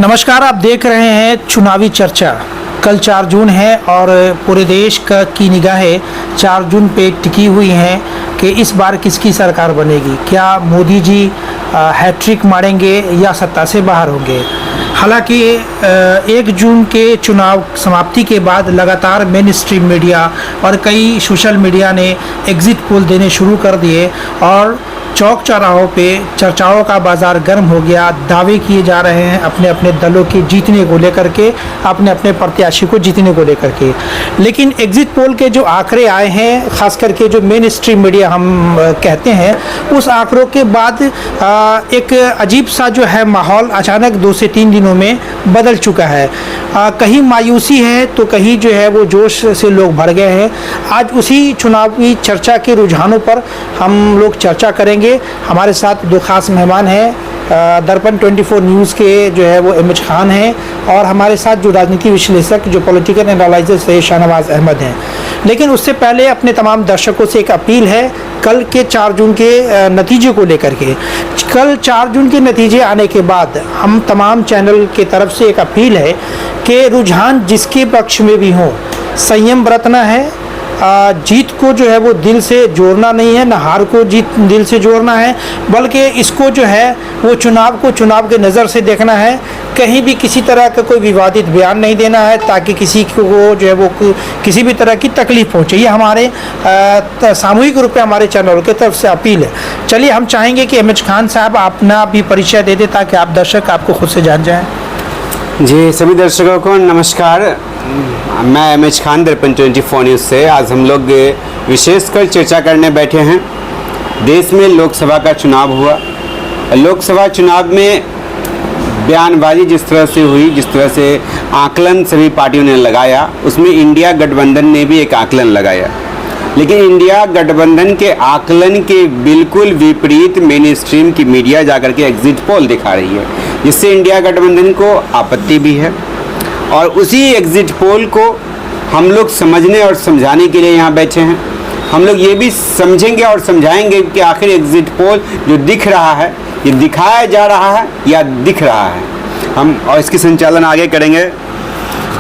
नमस्कार, आप देख रहे हैं चुनावी चर्चा। कल 4 जून है और पूरे देश की निगाहें 4 जून पे टिकी हुई हैं कि इस बार किसकी सरकार बनेगी। क्या मोदी जी हैट्रिक मारेंगे या सत्ता से बाहर होंगे। हालांकि 1 जून के चुनाव समाप्ति के बाद लगातार मेन स्ट्रीम मीडिया और कई सोशल मीडिया ने एग्जिट पोल देने शुरू कर दिए और चौक चौराहों पे चर्चाओं का बाजार गर्म हो गया। दावे किए जा रहे हैं अपने अपने दलों के जीतने को लेकर के, अपने अपने प्रत्याशी को जीतने को लेकर के। लेकिन एग्जिट पोल के जो आंकड़े आए हैं, खास करके जो मेन स्ट्रीम मीडिया हम कहते हैं, उस आंकड़ों के बाद एक अजीब सा जो है माहौल अचानक 2 से 3 दिनों में बदल चुका है। कहीं मायूसी है तो कहीं जो है वो जोश से लोग भर गए हैं। आज उसी चुनावी चर्चा के रुझानों पर हम लोग चर्चा करेंगे। हमारे साथ 2 खास मेहमान हैं। दर्पण 24 न्यूज़ के जो है वो एमएच खान हैं और हमारे साथ जो राजनीति विश्लेषक जो पॉलिटिकल एनालिसिस से शाहनवाज अहमद हैं। लेकिन उससे पहले अपने तमाम दर्शकों से एक अपील है कल के 4 जून के नतीजे को लेकर के। कल 4 जून के नतीजे आने के बाद हम तमाम चैनल के तरफ से एक अपील है कि रुझान जिसके पक्ष में भी हो, संयम बरतना है। जीत को जो है वो दिल से जोड़ना नहीं है, ना हार को जीत दिल से जोड़ना है, बल्कि इसको जो है वो चुनाव को चुनाव के नज़र से देखना है। कहीं भी किसी तरह का कोई विवादित बयान नहीं देना है ताकि किसी को जो है वो किसी भी तरह की तकलीफ पहुँचे। ये हमारे सामूहिक रूप में हमारे चैनल की तरफ से अपील है। चलिए, हम चाहेंगे कि एमएच खान साहब अपना भी परिचय दे दें ताकि आप दर्शक आपको खुद से जान जाएँ। जी, सभी दर्शकों को नमस्कार। मैं एमएच खान, दर्पण 24 न्यूज़ से। आज हम लोग विशेषकर चर्चा करने बैठे हैं। देश में लोकसभा का चुनाव हुआ। लोकसभा चुनाव में बयानबाजी जिस तरह से हुई, जिस तरह से आकलन सभी पार्टियों ने लगाया, उसमें इंडिया गठबंधन ने भी एक आकलन लगाया। लेकिन इंडिया गठबंधन के आकलन के बिल्कुल विपरीत मेन स्ट्रीम की मीडिया जाकर के एग्जिट पोल दिखा रही है, जिससे इंडिया गठबंधन को आपत्ति भी है। और उसी एग्जिट पोल को हम लोग समझने और समझाने के लिए यहाँ बैठे हैं। हम लोग ये भी समझेंगे और समझाएंगे कि आखिर एग्जिट पोल जो दिख रहा है, ये दिखाया जा रहा है या दिख रहा है। हम और इसकी संचालन आगे करेंगे।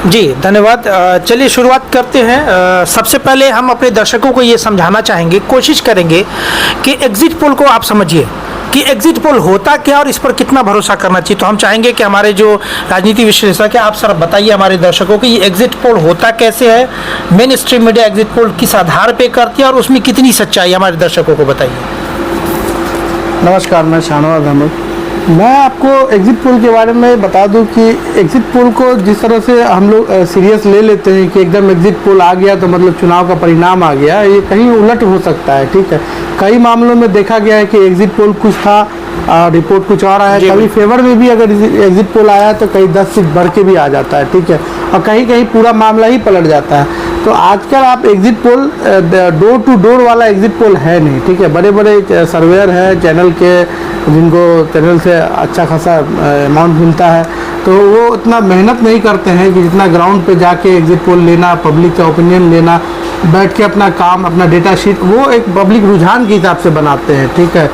जी, धन्यवाद। चलिए शुरुआत करते हैं। सबसे पहले हम अपने दर्शकों को ये समझाना चाहेंगे, कोशिश करेंगे कि एग्जिट पोल को आप समझिए कि एग्जिट पोल होता क्या और इस पर कितना भरोसा करना चाहिए। तो हम चाहेंगे कि हमारे जो राजनीति विश्लेषक है, आप सर बताइए हमारे दर्शकों को ये एग्जिट पोल होता कैसे है, main stream media exit poll किस आधार पे करती है और उसमें कितनी सच्चाई, हमारे दर्शकों को बताइए। नमस्कार, मैं शाहनवाज अहमद। मैं आपको एग्जिट पोल के बारे में बता दूं कि एग्जिट पोल को जिस तरह से हम लोग सीरियस ले लेते हैं कि एकदम एग्जिट पोल आ गया तो मतलब चुनाव का परिणाम आ गया, ये कहीं उलट हो सकता है। ठीक है, कई मामलों में देखा गया है कि एग्जिट पोल कुछ था, रिपोर्ट कुछ और आया। कभी फेवर में भी अगर एग्जिट पोल आया तो कहीं 10 सीट बढ़ के भी आ जाता है। ठीक है, और कहीं कहीं पूरा मामला ही पलट जाता है। तो आजकल आप exit poll door to door वाला एग्जिट पोल है नहीं। ठीक है, बड़े बड़े सर्वेयर हैं चैनल के, जिनको चैनल से अच्छा खासा अमाउंट मिलता है, तो वो उतना मेहनत नहीं करते हैं कि जितना ग्राउंड पे जाके एग्जिट पोल लेना, पब्लिक का ओपिनियन लेना, बैठ के अपना काम, अपना डेटा शीट वो एक पब्लिक रुझान के हिसाब से बनाते हैं। ठीक है,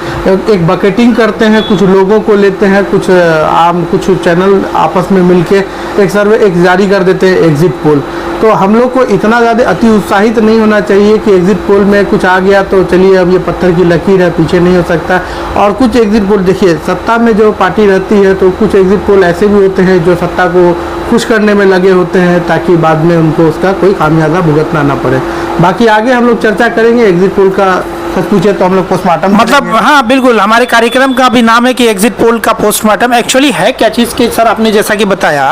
एक बकेटिंग करते हैं, कुछ लोगों को लेते हैं, कुछ चैनल आपस में मिलके एक सर्वे एक जारी कर देते हैं एग्जिट पोल। तो हम लोग को इतना ज़्यादा अति उत्साहित नहीं होना चाहिए कि एग्जिट पोल में कुछ आ गया तो चलिए अब ये पत्थर की लकीर है, पीछे नहीं हो सकता। और कुछ एग्जिट पोल देखिए, सत्ता में जो पार्टी रहती है तो कुछ एग्जिट पोल ऐसे भी होते हैं जो सत्ता को खुश करने में लगे होते हैं ताकि बाद में उनको उसका कोई खामियाजा भुगतना ना पड़े। बाकी आगे हम लोग चर्चा करेंगे। एग्जिट पोल का सच पूछे तो हम लोग पोस्टमार्टम मतलब हाँ बिल्कुल, हमारे कार्यक्रम का भी नाम है कि एग्जिट पोल का पोस्टमार्टम। एक्चुअली है क्या चीज़ की सर, आपने जैसा कि बताया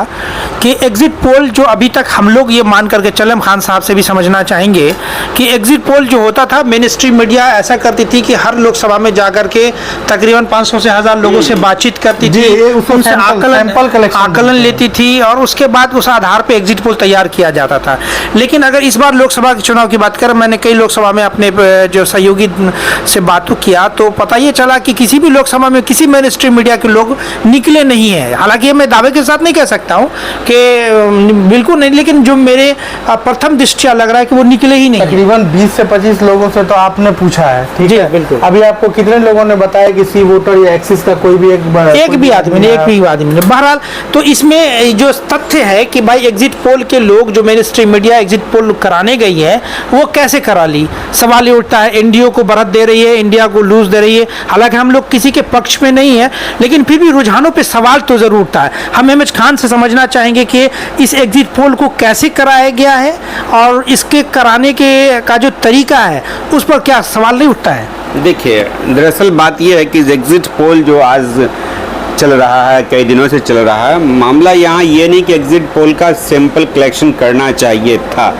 कि एग्जिट पोल जो अभी तक हम लोग ये मान करके चले, हम खान साहब से भी समझना चाहेंगे कि एग्जिट पोल जो होता था, मेन स्ट्रीम मीडिया ऐसा करती थी कि हर लोकसभा में जाकर के तकरीबन 500 से 1000 लोगों से बातचीत करती थी, उनसे आकलन लेती थी और उसके बाद उस आधार पर एग्जिट पोल तैयार किया जाता था। लेकिन अगर इस बार लोकसभा के चुनाव की बात करें, मैंने कई लोकसभा में अपने जो सहयोगी से बातों किया तो पता ये चला कि किसी भी लोकसभा में किसी मेन स्ट्रीम मीडिया के लोग निकले नहीं हैं। हालांकि मैं दावे के साथ नहीं कह सकता हूँ कि बिल्कुल नहीं, लेकिन जो मेरे प्रथम दृष्टिया लग रहा है कि वो निकले ही नहीं। तकरीबन 20 से 25 लोगों से तो आपने पूछा है, ठीक जी, है? बिल्कुल। अभी आपको कितने लोगों ने बताया कि सी वोटर या एक्सिस का कोई भी एक भी आदमी ने बहरहाल तो इसमें जो तथ्य है कि भाई एग्जिट पोल के लोग जो main stream media exit poll कराने गई है वो कैसे करा ली, सवाल ये उठता है। एनडीओ को बढ़त दे रही है, इंडिया को लूज दे रही है। हालांकि हम लोग किसी के पक्ष में नहीं है, लेकिन फिर भी रुझानों पे सवाल तो जरूर उठता है। हम एमएच खान से समझना चाहेंगे कि इस एग्जिट पोल को कैसे कराया गया है और इसके कराने के का जो तरीका है उस पर क्या सवाल नहीं उठता है। देखिए, दरअसल बात यह है कि एग्जिट पोल जो आज चल रहा है, कई दिनों से चल रहा है, मामला यहाँ ये नहीं कि एग्जिट पोल का सैंपल कलेक्शन करना चाहिए था,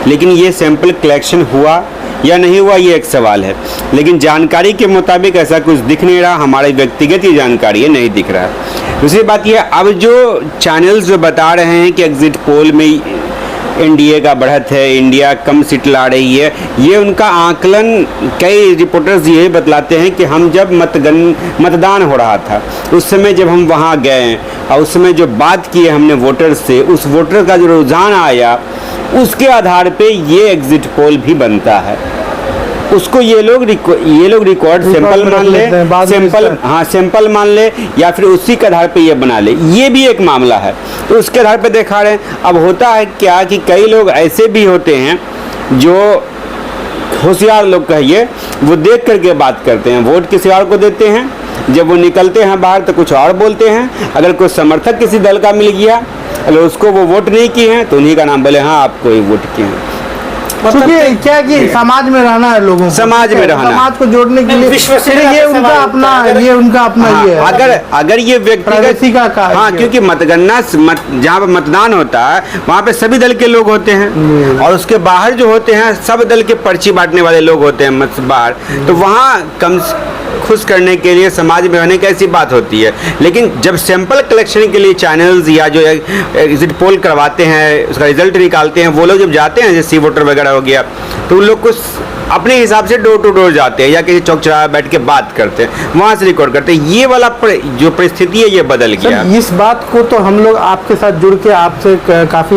लेकिन ये सैंपल कलेक्शन हुआ या नहीं हुआ ये एक सवाल है। लेकिन जानकारी के मुताबिक ऐसा कुछ दिख नहीं रहा, हमारी व्यक्तिगत ही जानकारी है, नहीं दिख रहा है। दूसरी बात यह, अब जो चैनल्स जो बता रहे हैं कि एग्जिट पोल में एनडीए का बढ़त है, इंडिया कम सीट ला रही है, ये उनका आकलन कई रिपोर्टर्स यही बतलाते हैं कि हम जब मतदान हो रहा था उस समय जब हम वहाँ गए और उस समय जो बात की है हमने वोटर से, उस वोटर का जो रुझान आया उसके आधार पे ये एग्जिट पोल भी बनता है। उसको ये लोग रिकॉर्ड सैंपल मान ले, सैंपल मान ले या फिर उसी के आधार पे ये बना ले, ये भी एक मामला है। तो उसके आधार पे देखा रहे हैं। अब होता है क्या कि कई लोग ऐसे भी होते हैं जो होशियार लोग कहिए, वो देख करके बात करते हैं, वोट किसी और को देते हैं, जब वो निकलते हैं बाहर तो कुछ और बोलते हैं। अगर कोई समर्थक किसी दल का मिल गया, अगर उसको वो वोट नहीं किए हैं तो उन्हीं का नाम बोले हाँ आपको ही वोट किए हैं। क्योंकि क्या कि समाज में रहना है लोगों को, समाज में रहना, समाज को जोड़ने के लिए ये उनका अपना ये है। अगर ये व्यक्तिगत का हाँ, क्योंकि मतगणना जहाँ पर मतदान होता है वहाँ पे सभी दल के लोग होते हैं और उसके बाहर जो होते हैं सब दल के पर्ची बांटने वाले लोग होते हैं बाहर, तो वहाँ कम खुश करने के लिए समाज में रहने की ऐसी बात होती है। लेकिन जब सैंपल कलेक्शन के लिए चैनल्स या जो एग्जिट पोल करवाते हैं उसका रिजल्ट निकालते हैं, वो लोग जब जाते हैं जैसे सी वोटर वगैरह हो गया तो उन लोग को अपने हिसाब से डोर टू डोर जाते हैं या किसी चौक चौराहे बैठ के बात करते हैं, वहाँ से रिकॉर्ड करते हैं। ये वाला जो परिस्थिति है ये बदल गया। इस बात को तो हम लोग आपके साथ जुड़ के आपसे काफ़ी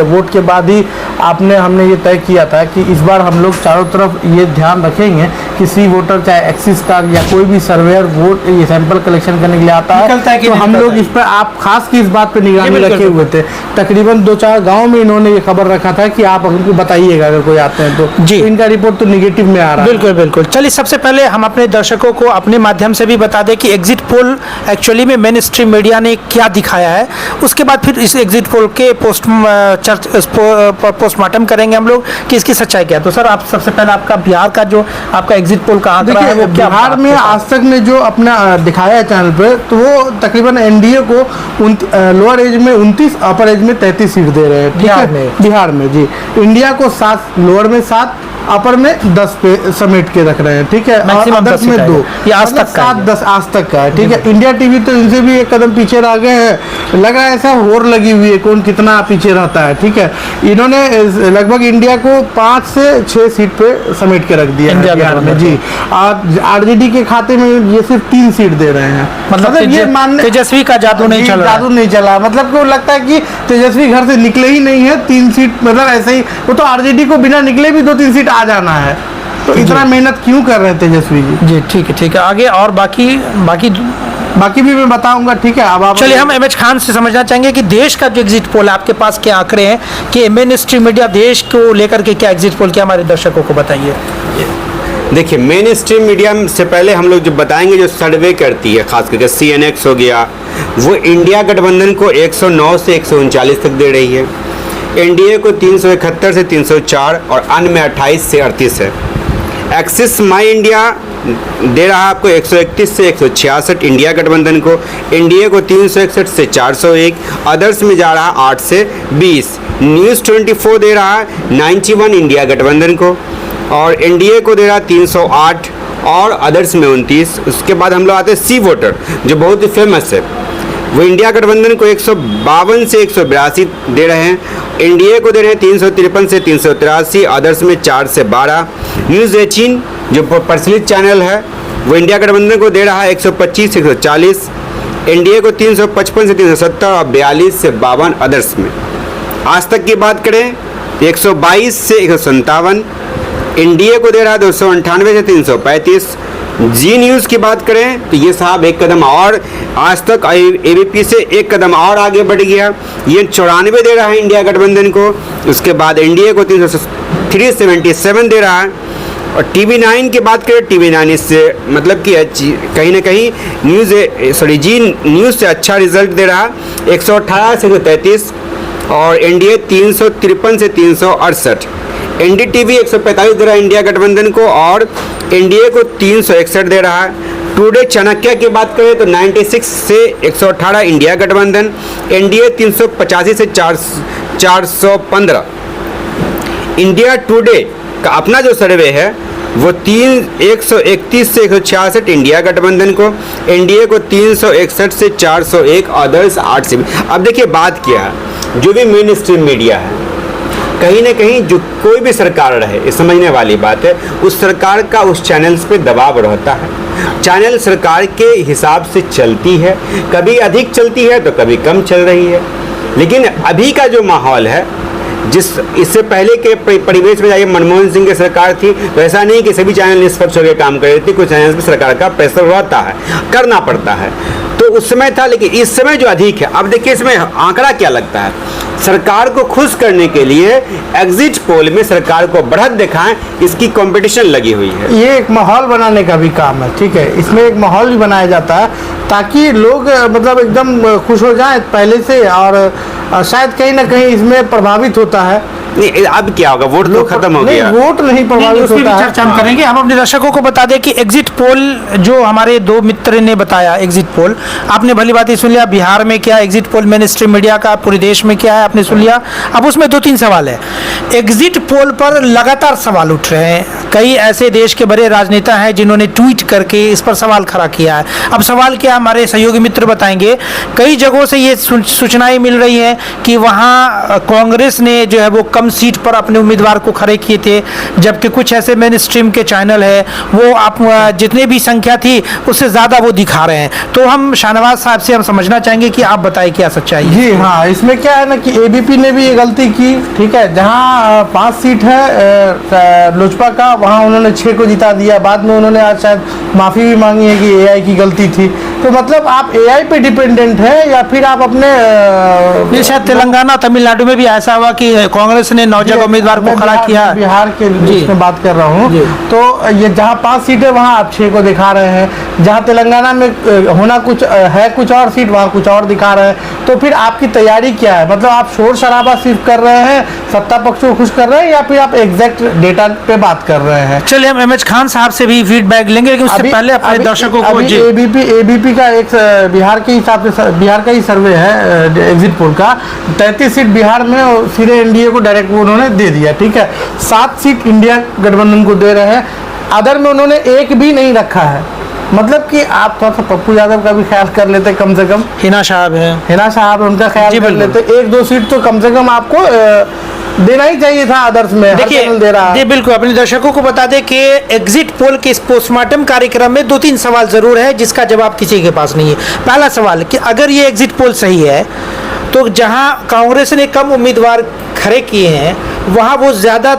वोट के बाद ही हमने ये तय किया था कि इस बार हम लोग चारों तरफ ये ध्यान रखेंगे कि सी वोटर चाहे एक्सिस का या कोई भी सर्वेयर वोट ये सैंपल कलेक्शन करने के लिए आता है तो हम लोग इस पर आप खास की इस बात पर निगरानी रखे हुए थे। तकरीबन 2-4 गाँव में इन्होंने ये खबर रखा था कि आप हमको बताइएगा अगर कोई आते हैं तो जी, इनका रिपोर्ट तो निगेटिव में आ रहा है। बिल्कुल बिल्कुल। चलिए सबसे पहले हम अपने दर्शकों को अपने माध्यम से भी बता दें कि एग्जिट पोल एक्चुअली में मेन स्ट्रीम मीडिया ने क्या दिखाया है, उसके बाद फिर इस एग्जिट पोल के पोस्टमार्टम करेंगे हम लोग कि इसकी सच्चाई क्या है। तो सर आप सबसे पहले आपका बिहार का जो आपका एग्जिट पोल का आंकड़ा है वो क्या बिहार में आज तक ने जो अपना दिखाया है चैनल पे, तो वो तकरीबन एनडीए को लोअर एज में 29, अपर एज में 33 सीट दे रहे हैं बिहार में जी। इंडिया को 7, लोअर में 7, अपर में 10 पे समेट के रख रहे हैं, ठीक है, और अदर्स में 2, ये आज तक 7-10 आज तक का है, ठीक है। इंडिया टीवी तो इनसे भी एक कदम पीछे रह गए हैं, लग रहा है ऐसा होर लगी हुई है कौन कितना पीछे रहता है, ठीक है। इन्होंने लगभग इंडिया को 5 से 6 सीट पे समेट के रख दिया है बिहार में जी। आरजेडी के खाते में ये सिर्फ 3 सीट दे रहे हैं, मतलब ये मानने तेजस्वी का जादू नहीं चला, मतलब को लगता है कि तेजस्वी घर से निकले ही नहीं है, 3 सीट मतलब ऐसे ही, वो तो आरजेडी को बिना निकले भी 2-3 सीट आ जाना है, तो इतना मेहनत क्यों कर रहे हैं तेजस्वी जी? ठीक है आगे और बाकी भी मैं बताऊंगा, ठीक है। अब चलिए हम एमएच खान से समझना चाहेंगे कि देश का जो एग्जिट पोल आपके पास क्या आंकड़े हैं कि मेन स्ट्रीम मीडिया देश को लेकर के क्या एग्जिट पोल क्या हमारे दर्शकों को बताइए। देखिए, मेन स्ट्रीम मीडिया से पहले हम लोग जो बताएंगे जो सर्वे करती है खास करके CNX हो गया, वो इंडिया गठबंधन को 109 से 139 तक दे रही है, एनडीए को 371 से 304 और अन्य में 28 से 38 है। एक्सिस माई इंडिया दे रहा है आपको 131 से 166 इंडिया गठबंधन को, एनडीए को 361 से 401, अदर्स में जा रहा है 8 से 20। न्यूज़ 24 दे रहा है 91 इंडिया गठबंधन को और एनडीए को दे रहा है 308 और अदर्स में 29। उसके बाद हम लोग आते हैं सी वोटर जो बहुत ही फेमस है। वो इंडिया गठबंधन को 152 से 182 दे रहे हैं, एनडीए को दे रहे हैं 353 से 383, अदर्स में 4 से 12। न्यूज़ 18 जो प्रचलित चैनल है वो इंडिया गठबंधन को दे रहा है 125 से 140, एनडीए को 355 से 370 और 42 से 52 अदर्स में। आज तक की बात करें 122 से 157, एनडीए को दे रहा है 298 से 335। जी न्यूज़ की बात करें तो ये साहब एक कदम और आज तक एबीपी से एक कदम और आगे बढ़ गया, ये 94 दे रहा है इंडिया गठबंधन को। उसके बाद एनडीए को 377 दे रहा है। और TV9 की बात करें, TV9 इससे मतलब कि कहीं ना कहीं जी न्यूज़ से अच्छा रिजल्ट दे रहा है, 118 से 133 और एनडीए 353 से 368। एनडीटीवी 145 दे रहा है इंडिया गठबंधन को और एनडीए को 361 दे रहा है। टुडे चाणक्य की बात करें तो 96 से 118 इंडिया गठबंधन, एनडीए 385 से 415। इंडिया टुडे का अपना जो सर्वे है वो 131 से 166 इंडिया गठबंधन को, एनडीए को 361 से 401, अदर्स 8 से। अब देखिए बात क्या है, जो भी मेन स्ट्रीम मीडिया है कहीं ना कहीं जो कोई भी सरकार रहे, ये समझने वाली बात है, उस सरकार का उस चैनल्स पे दबाव रहता है। चैनल सरकार के हिसाब से चलती है, कभी अधिक चलती है तो कभी कम चल रही है। लेकिन अभी का जो माहौल है, इससे पहले के परिवेश में जाइए, मनमोहन सिंह की सरकार थी तो ऐसा नहीं कि सभी चैनल निष्पक्ष होकर काम कर रहे थे, कुछ चैनल पर सरकार का प्रेशर रहता है, करना पड़ता है। तो उस समय था, लेकिन इस समय जो अधिक है, अब देखिए इसमें आंकड़ा क्या लगता है, सरकार को खुश करने के लिए एग्जिट पोल में सरकार को बढ़त दिखाएं, इसकी कंपटीशन लगी हुई है। ये एक माहौल बनाने का भी काम है, ठीक है, इसमें एक माहौल भी बनाया जाता है ताकि लोग मतलब एकदम खुश हो जाएं पहले से, और शायद कहीं ना कहीं इसमें प्रभावित होता है। नहीं, अब क्या होगा, वोट तो खत्म हो गया। वोट नहीं प्रभावित होता है। चर्चा हम करेंगे। हम अपने दर्शकों को बता दें कि एग्जिट पोल जो हमारे दो मित्र ने बताया, एग्जिट पोल आपने भली बात ही सुन लिया, बिहार में क्या exit poll main stream media का पूरे देश में क्या है आपने सुन लिया। अब उसमें 2-3 सवाल है। एग्जिट पोल पर लगातार सवाल उठ रहे हैं, कई ऐसे देश के बड़े राजनेता हैं जिन्होंने ट्वीट करके इस पर सवाल खड़ा किया है। अब सवाल क्या, हमारे सहयोगी मित्र बताएंगे। कई जगहों से ये सूचनाएं मिल रही हैं कि वहाँ कांग्रेस ने जो है वो कम सीट पर अपने उम्मीदवार को खड़े किए थे, जबकि कुछ ऐसे मेन स्ट्रीम के चैनल है वो आप जितने भी संख्या थी उससे ज़्यादा वो दिखा रहे हैं। तो हम शाहनवाज साहब से हम समझना चाहेंगे कि आप बताइए क्या सच्चाई है। जी हाँ, इसमें क्या है ना कि एबीपी ने भी ये गलती की, ठीक है, जहाँ 5 सीट है लोजपा का, वहाँ उन्होंने 6 को जिता दिया। बाद में उन्होंने आज शायद माफ़ी भी मांगी है कि एआई की गलती थी। तो मतलब आप एआई पे डिपेंडेंट है या फिर आप अपने शायद तेलंगाना तमिलनाडु में भी ऐसा हुआ कि कांग्रेस ने 9 जगह उम्मीदवार को खड़ा किया। बिहार के में बात कर रहा हूँ, तो ये जहाँ 5 सीटें वहाँ आप 6 को दिखा रहे हैं, जहाँ तेलंगाना में होना कुछ है, कुछ और सीट वहाँ कुछ और दिखा रहे हैं। तो फिर आपकी तैयारी क्या है, मतलब आप शोर शराबा सिर्फ कर रहे हैं, सत्ता पक्ष को खुश कर रहे हैं, या फिर आप एग्जैक्ट डेटा पे बात कर रहे हैं। चलिए हम एमएच खान साहब से भी फीडबैक लेंगे, लेकिन उससे पहले अपने दर्शकों को एबीपी का एक बिहार के हिसाब से, बिहार का ही सर्वे है एग्जिट पोल का, 33 सीट बिहार में और सीधे एनडीए को डायरेक्ट उन्होंने दे दिया, ठीक है। 7 सीट इंडिया गठबंधन को दे रहे हैं, अदर में उन्होंने एक भी नहीं रखा है। मतलब कि आप थोड़ा सा पप्पू यादव का भी ख्याल कर लेते, कम से कम हिना साहब है, हिना साहब उनका ख्याल कर लेते, 1-2 सीट तो कम से कम आपको देना ही चाहिए था अदर्स में। देखिए दे रहा है। बिल्कुल, अपने दर्शकों को बता दें कि एग्जिट पोल के इस पोस्टमार्टम कार्यक्रम में 2-3 सवाल जरूर है जिसका जवाब किसी के पास नहीं है। पहला सवाल कि अगर ये एग्जिट पोल सही है तो जहां कांग्रेस ने कम उम्मीदवार खड़े किए हैं वहां वो ज़्यादा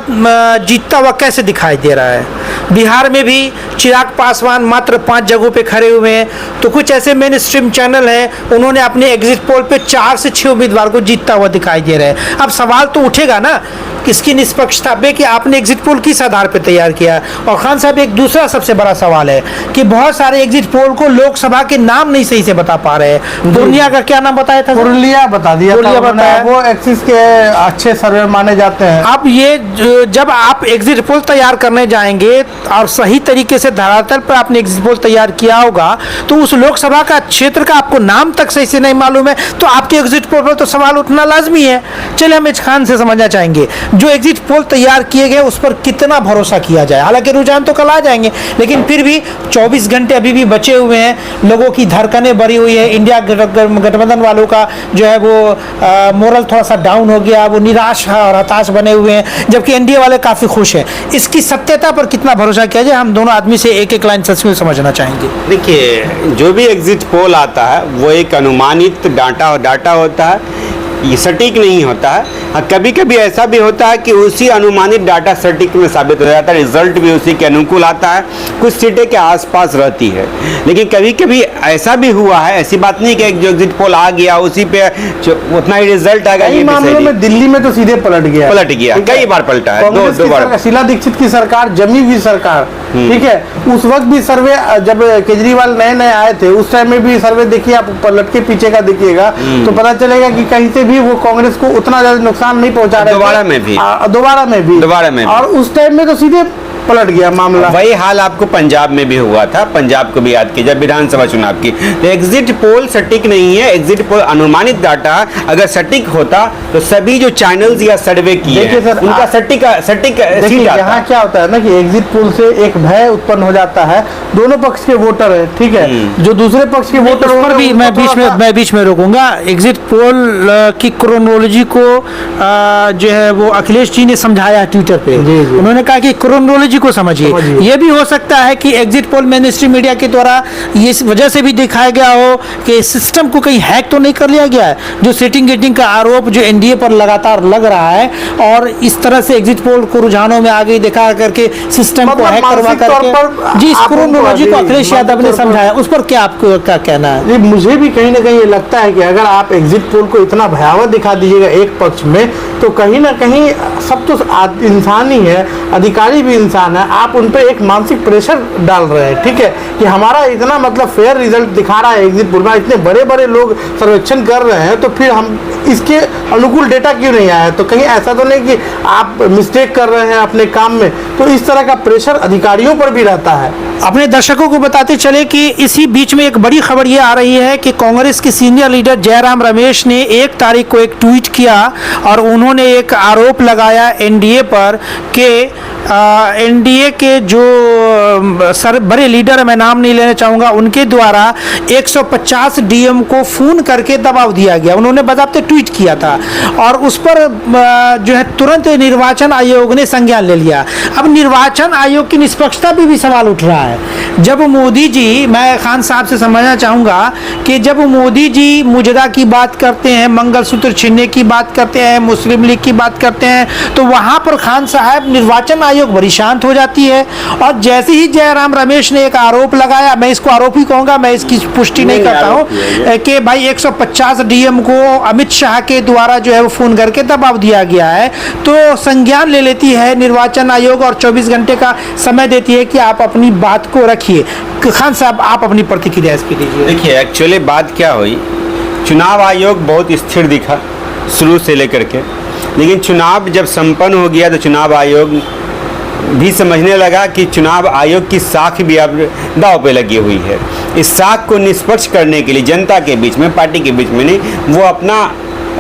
जीतता हुआ कैसे दिखाई दे रहा है। बिहार में भी चिराग पासवान मात्र 5 जगहों पे खड़े हुए हैं, तो कुछ ऐसे मेन स्ट्रीम चैनल हैं उन्होंने अपने एग्जिट पोल पे 4 से 6 उम्मीदवार को जीतता हुआ दिखाई दे रहे हैं। अब सवाल तो उठेगा ना किसकी निष्पक्षता पे कि आपने एग्जिट पोल किस आधार पे तैयार किया। और खान साहब एक दूसरा सबसे बड़ा सवाल है कि बहुत सारे एग्जिट पोल को लोकसभा के नाम नहीं सही से बता पा रहे हैं। पूर्णिया का क्या नाम बताया था? पुरुलिया बता दिया, बताया, वो एक्सिस के अच्छे सर्वे माने जाते हैं। अब ये जब आप एग्जिट पोल तैयार करने जाएंगे और सही तरीके से धरातल पर आपने एग्जिट पोल तैयार किया होगा तो उस लोकसभा का क्षेत्र का आपको नाम तक सही से नहीं मालूम है तो आपके एग्जिट पोल पर तो सवाल उठना लाजमी है। चलिए हम एच खान से समझना चाहेंगे, जो एग्जिट पोल तैयार किए गए उस पर कितना भरोसा किया जाए। हालांकि रुझान तो कल आ जाएंगे, लेकिन फिर भी 24 घंटे अभी भी बचे हुए हैं, लोगों की धड़कनें बढ़ी हुई है। इंडिया गठबंधन वालों का जो है वो मोरल थोड़ा सा डाउन हो गया, वो निराश और हताश बने हुए हैं, जबकि एनडीए वाले काफ़ी खुश हैं। इसकी सत्यता पर कितना भरोसा किया जाए, हम दोनों आदमी से एक एक लाइन सच में समझना चाहेंगे। देखिए, जो भी एग्जिट पोल आता है वो एक अनुमानित डाटा होता है, ये सटीक नहीं होता है। हाँ, कभी कभी ऐसा भी होता है कि उसी अनुमानित डाटा सटीक में साबित हो जाता है, रिजल्ट भी उसी के अनुकूल आता है, कुछ सीटें के आसपास रहती है। लेकिन कभी कभी ऐसा भी हुआ है, ऐसी बात नहीं कि एक जो एग्जिट पोल आ गया उसी पे उतना ही रिजल्ट आएगा। कई मामलों में दिल्ली में तो सीधे पलट गया, कई बार पलटा है, दो बार। शीला दीक्षित की सरकार, जमी हुई सरकार, ठीक है, उस वक्त भी सर्वे, जब केजरीवाल नए आए थे उस टाइम में भी सर्वे देखिए आप, पलट के पीछे का देखिएगा तो पता चलेगा कि कहीं से भी वो कांग्रेस को उतना ज्यादा नुकसान नहीं पहुंचा रहे। दोबारा में भी और उस टाइम में तो सीधे पलट गया मामला। वही हाल आपको पंजाब में भी हुआ था, पंजाब को भी याद कीजिए विधानसभा चुनाव की। तो एग्जिट पोल सटीक नहीं है, एग्जिट पोल अनुमानित डाटा, अगर सटीक होता तो सभी जो चैनल्स या सर्वे किए हैं उनका सटीक देखिए यहाँ क्या होता है ना कि एग्जिट पोल से एक भय उत्पन्न हो जाता है, दोनों पक्ष के वोटर है, ठीक है, जो दूसरे पक्ष के वोटर पर भी मैं बीच में रोकूंगा। एग्जिट पोल की क्रोनोलॉजी को जो है वो अखिलेश जी ने समझाया ट्विटर पे। उन्होंने कहा कि क्रोनोलॉजी को समझिए। ये भी हो सकता है कि exit poll main stream media के द्वारा ये इस वजह से भी दिखाया गया हो कि सिस्टम को कहीं हैक तो नहीं कर लिया गया है, जो सेटिंग गेटिंग का आरोप जो एनडीए पर लगातार लग रहा है, और इस तरह से एग्जिट पोल को रुझानों में आगे दिखा करके सिस्टम को हैक करवा करके जी, इस क्रोनोलॉजी को अखिलेश यादव ने समझाया। उस पर क्या आपको क्या कहना है? मुझे भी कहीं ना कहीं ये लगता है कि अगर आप एग्जिट पोल को इतना भयावह दिखा दीजिएगा एक पक्ष में, तो कहीं ना कहीं सब तो इंसान ही है, अधिकारी भी इंसान है, आप उन पे एक मानसिक प्रेशर डाल रहे हैं, ठीक है, कि हमारा इतना मतलब फेयर रिजल्ट दिखा रहा है एग्जिट पोल में, इतने बड़े बड़े लोग सर्वेक्षण कर रहे हैं, तो फिर हम इसके अनुकूल डेटा क्यों नहीं आया? तो कहीं ऐसा तो नहीं कि आप मिस्टेक कर रहे हैं अपने काम में? तो इस तरह का प्रेशर अधिकारियों पर भी रहता है। अपने दर्शकों को बताते चले कि इसी बीच में एक बड़ी खबर ये आ रही है कि कांग्रेस के सीनियर लीडर जयराम रमेश ने 1 तारीख को एक ट्वीट किया और उन्होंने एक आरोप लगाया एनडीए पर कि एनडीए के जो बड़े लीडर, मैं नाम नहीं लेना चाहूँगा, उनके द्वारा 150 डीएम को फ़ोन करके दबाव दिया गया। उन्होंने बाकायदा ट्वीट किया था और उस पर जो है तुरंत निर्वाचन आयोग ने संज्ञान ले लिया। अब निर्वाचन आयोग की निष्पक्षता पे भी सवाल उठ रहा है। जब मोदी जी, मैं खान साहब से समझना चाहूँगा कि जब मोदी जी मुजरा की बात करते हैं, मंगलसूत्र छीनने की बात करते हैं, मुस्लिम लीग की बात करते हैं, तो वहाँ पर खान साहब निर्वाचन आयोग बड़ी शांत हो जाती है। और जैसे ही जयराम रमेश ने एक आरोप लगाया, मैं इसको आरोप ही कहूँगा, मैं इसकी पुष्टि नहीं करता हूँ, कि भाई 150 डीएम को अमित शाह के द्वारा जो है वो फ़ोन करके दबाव दिया गया है, तो संज्ञान ले लेती है निर्वाचन आयोग और 24 घंटे का समय देती है कि आप अपनी बात को रखिए। खान साहब, आप अपनी प्रतिक्रिया इस पे दीजिए। देखिए, एक्चुअली बात क्या हुई, चुनाव आयोग बहुत स्थिर दिखा शुरू से लेकर के, लेकिन चुनाव जब संपन्न हो गया तो चुनाव आयोग भी समझने लगा कि चुनाव आयोग की साख भी अब दांव पे लगी हुई है। इस साख को निष्पक्ष करने के लिए जनता के बीच में, पार्टी के बीच में नहीं, वो अपना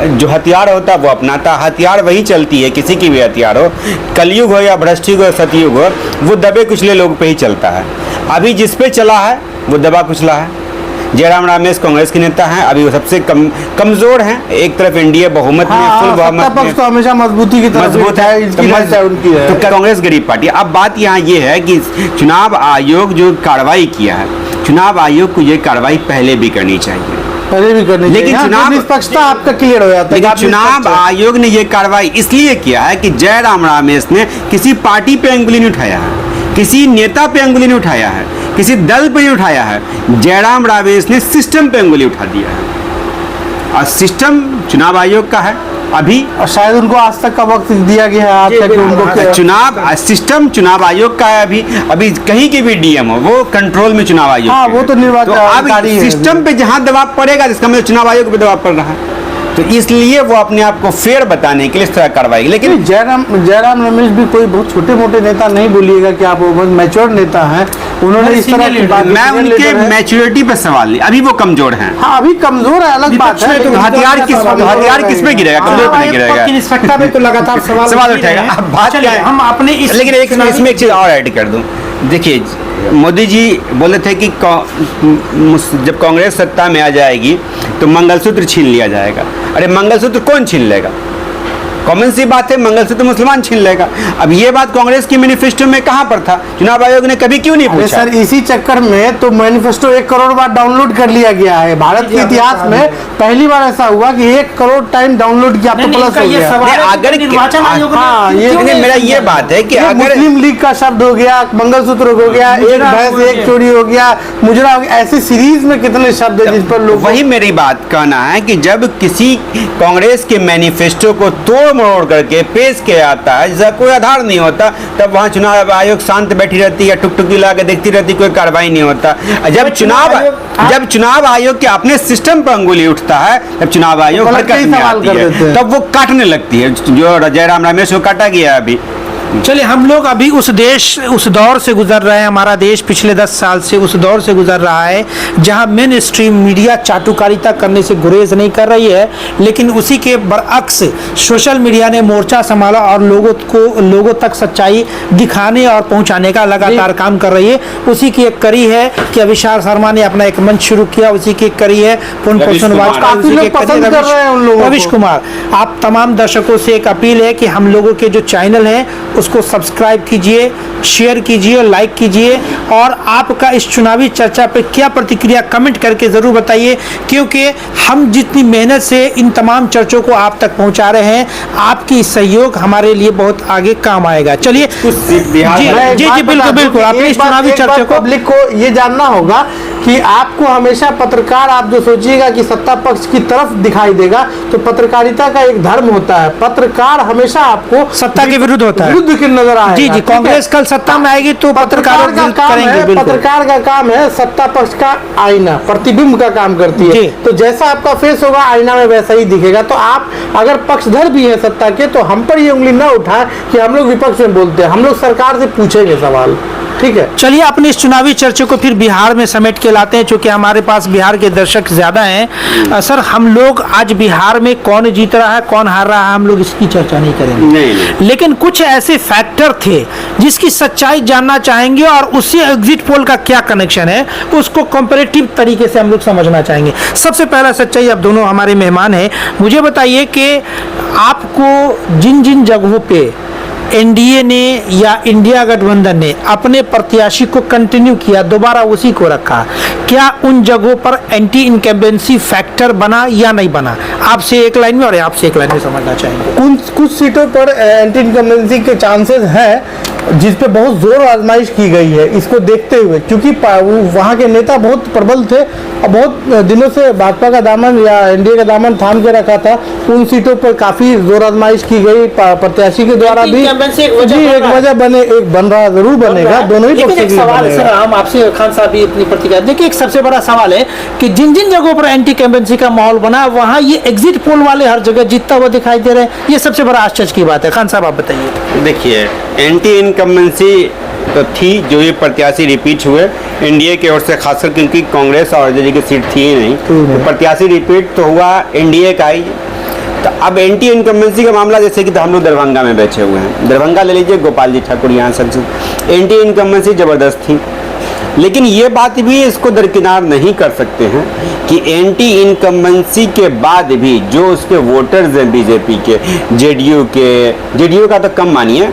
जो हथियार होता है वो अपनाता। हथियार वही चलती है, किसी की भी हथियार हो, कलयुग हो या भ्रष्टयुग हो, सतयुग हो, वो दबे कुचले लोग पे ही चलता है। अभी जिस पे चला है वो दबा कुचला है। जयराम रमेश कांग्रेस के नेता हैं, अभी वो सबसे कमजोर हैं। एक तरफ एनडीए बहुमत में, फुल बहुमत में, तो हमेशा मजबूती की तरफ मजबूत है, उनकी है। तो कांग्रेस गरीब पार्टी। अब बात यहाँ ये है कि चुनाव आयोग जो कार्रवाई किया है, चुनाव आयोग को ये कार्रवाई पहले भी करनी चाहिए, पहले भी करनी चाहिए। लेकिन चुनाव निष्पक्षता आपका क्लियर हो जाता है। लेकिन चुनाव आयोग ने ये कार्रवाई इसलिए किया है कि जयराम रमेश ने किसी पार्टी पे अंगुली नहीं उठाया है, किसी नेता पे अंगुली नहीं उठाया है, किसी दल पे नहीं उठाया है। जयराम रमेश ने सिस्टम पे अंगुली उठा दिया है और सिस्टम चुनाव आयोग का है अभी, और शायद उनको आज तक का वक्त दिया गया है, आज तक उनको चुनाव सिस्टम चुनाव आयोग का है। अभी कहीं के भी डीएम हो, वो कंट्रोल में चुनाव आयोग। हाँ, वो तो निर्वाचन अब सिस्टम पे जहां दबाव पड़ेगा, इसका मतलब चुनाव आयोग पे दबाव पड़ रहा है। तो इसलिए वो अपने आप को फेयर बताने के लिए इस तरह कार्रवाई, लेकिन जयराम रमेश भी कोई बहुत छोटे मोटे नेता नहीं बोलिएगा कि आप वो मैच्योर नेता हैं, उन्होंने इस तरह की बात, मैं उनके मैच्योरिटी पे सवाल नहीं, अभी वो कमजोर हैं। हाँ अभी कमजोर है, अलग बात है, तो हथियार किस पे गिरेगा, कमजोर पे नहीं गिरेगा, इंस्पेक्टर में तो लगातार सवाल उठेगा। अब बात क्या है, हम अपने लेकिन इसमें एक चीज और ऐड कर दूं, देखिए मोदी जी बोले थे कि जब कांग्रेस सत्ता में आ जाएगी तो मंगलसूत्र छीन लिया जाएगा। अरे मंगलसूत्र कौन छीन लेगा, कॉमन सी बात है, मंगलसूत्र मुसलमान छीन लेगा। अब ये बात कांग्रेस की मैनिफेस्टो में कहां पर था, चुनाव आयोग ने कभी क्यों नहीं पूछा? सर इसी चक्कर में तो मैनिफेस्टो 1 करोड़ बार डाउनलोड कर लिया गया है। भारत के इतिहास में पहली बार ऐसा हुआ कि 1 करोड़ टाइम डाउनलोड किया तो प्लस हो गया। अगर निर्वाचन आयोग ये मेरा ये बात है कि अगर मुस्लिम लीग का शब्द हो गया, मंगलसूत्र हो गया, एक भैंस एक चोरी हो गया, मुजरा हो गया, ऐसे सीरीज में कितने शब्द है जिस पर लोग, वही मेरी बात कहना है कि जब किसी कांग्रेस के मैनिफेस्टो को तोड़ मरोड़ करके पेश किया जाता है जिसका कोई आधार नहीं होता, तब वहाँ चुनाव आयोग शांत बैठी रहती है, टुकटुकी ला के देखती रहती, कोई कार्रवाई नहीं होता। जब चुनाव आयोग के अपने सिस्टम पर अंगुली उठता है तब चुनाव आयोग हरकत में आती है, तब वो काटने लगती है, जो जयराम रमेश को काटा गया अभी। चलिए हम लोग अभी उस दौर से गुजर रहे हैं, हमारा देश पिछले 10 साल से उस दौर से गुजर रहा है जहां मेन स्ट्रीम मीडिया चाटुकारिता करने से गुरेज नहीं कर रही है, लेकिन उसी के बरअक्स सोशल मीडिया ने मोर्चा संभाला और लोगों तक सच्चाई दिखाने और पहुंचाने का लगातार काम कर रही है। उसी की एक कड़ी है कि अविशाल शर्मा ने अपना एक मंच शुरू किया, उसी की एक कड़ी है रविश कुमार। आप तमाम दर्शकों से एक अपील है कि हम लोगों के जो चैनल हैं उसको सब्सक्राइब कीजिए, शेयर कीजिए, लाइक कीजिए, और आपका इस चुनावी चर्चा पे क्या प्रतिक्रिया कमेंट करके ज़रूर बताइए, क्योंकि हम जितनी मेहनत से इन तमाम चर्चों को आप तक पहुंचा रहे हैं, आपकी सहयोग हमारे लिए बहुत आगे काम आएगा। चलिए जी बिल्कुल आपने इस चुनावी चर्चा को, पब्लिक को ये जानना होगा कि आपको हमेशा पत्रकार, आप जो सोचिएगा कि सत्ता पक्ष की तरफ दिखाई देगा, तो पत्रकारिता का एक धर्म होता है, पत्रकार हमेशा आपको सत्ता के विरुद्ध होता है, विरुद्ध की नजर आएगा। जी जी, कांग्रेस कल सत्ता में आएगी तो पत्रकार का काम है, पत्रकार का काम है सत्ता पक्ष का आईना, प्रतिबिंब का काम करती है। तो जैसा आपका फेस होगा आईना में वैसा ही दिखेगा। तो आप अगर पक्षधर भी हैं सत्ता के, तो हम पर ये उंगली ना उठाए कि हम लोग विपक्ष में बोलते हैं, हम लोग सरकार से पूछेंगे सवाल। ठीक है, चलिए अपने इस चुनावी चर्चा को फिर बिहार में समेट के लाते हैं, क्योंकि हमारे पास बिहार के दर्शक ज्यादा हैं। सर हम लोग आज बिहार में कौन जीत रहा है कौन हार रहा है हम लोग इसकी चर्चा नहीं करेंगे, नहीं। लेकिन कुछ ऐसे फैक्टर थे जिसकी सच्चाई जानना चाहेंगे और उससे एग्जिट पोल का क्या कनेक्शन है उसको कंपैरेटिव तरीके से हम लोग समझना चाहेंगे। सबसे पहला सच्चाई, अब दोनों हमारे मेहमान हैं, मुझे बताइए कि आपको जिन जिन जगहों पे एनडीए ने या इंडिया गठबंधन ने अपने प्रत्याशी को कंटिन्यू किया, दोबारा उसी को रखा, क्या उन जगहों पर एंटी इनकम्बेंसी फैक्टर बना या नहीं बना? आपसे एक लाइन में और आपसे एक लाइन में समझना चाहेंगे। कुछ सीटों पर एंटी इनकम्बेंसी के चांसेस हैं जिस पे बहुत जोर आजमाइश की गई है, इसको देखते हुए, क्योंकि वहाँ के नेता बहुत प्रबल थे और बहुत दिनों से भाजपा का दामन या एनडीए का दामन थाम के रखा था। उन सीटों पर काफी जोर आजमाइश की गई, प्रत्याशी के द्वारा भी एक वजह बने, एक बन रहा जरूर बनेगा, दोनों ही पक्ष सवाल है। सर हम आपसे खान साहब भी अपनी प्रतिक्रिया देखिए, एक सबसे बड़ा सवाल है कि जिन जिन जगहों पर एंटी इनकम्बेंसी का माहौल बना वहाँ ये एग्जिट पोल वाले हर जगह जीतता हुआ दिखाई दे रहे हैं, ये सबसे बड़ा आश्चर्य की बात है। खान साहब आप बताइए। देखिए एंटी इनकम्बेंसी तो थी, जो ये प्रत्याशी रिपीट हुए एनडीए की ओर से, खासकर क्योंकि कांग्रेस और आरजेडी की सीट थी ही नहीं, तो प्रत्याशी रिपीट तो हुआ एनडीए का ही। तो अब एंटी इनकम्बेंसी का मामला, जैसे कि तो हम लोग दरभंगा में बैठे हुए हैं, दरभंगा ले लीजिए, गोपाल जी ठाकुर यहाँ संसद, एंटी इनकम्बेंसी जबरदस्त थी, लेकिन ये बात भी इसको दरकिनार नहीं कर सकते हैं कि एंटी इनकम्बेंसी के बाद भी जो उसके वोटर्स हैं बीजेपी के, जेडीयू का तो कम मानिए,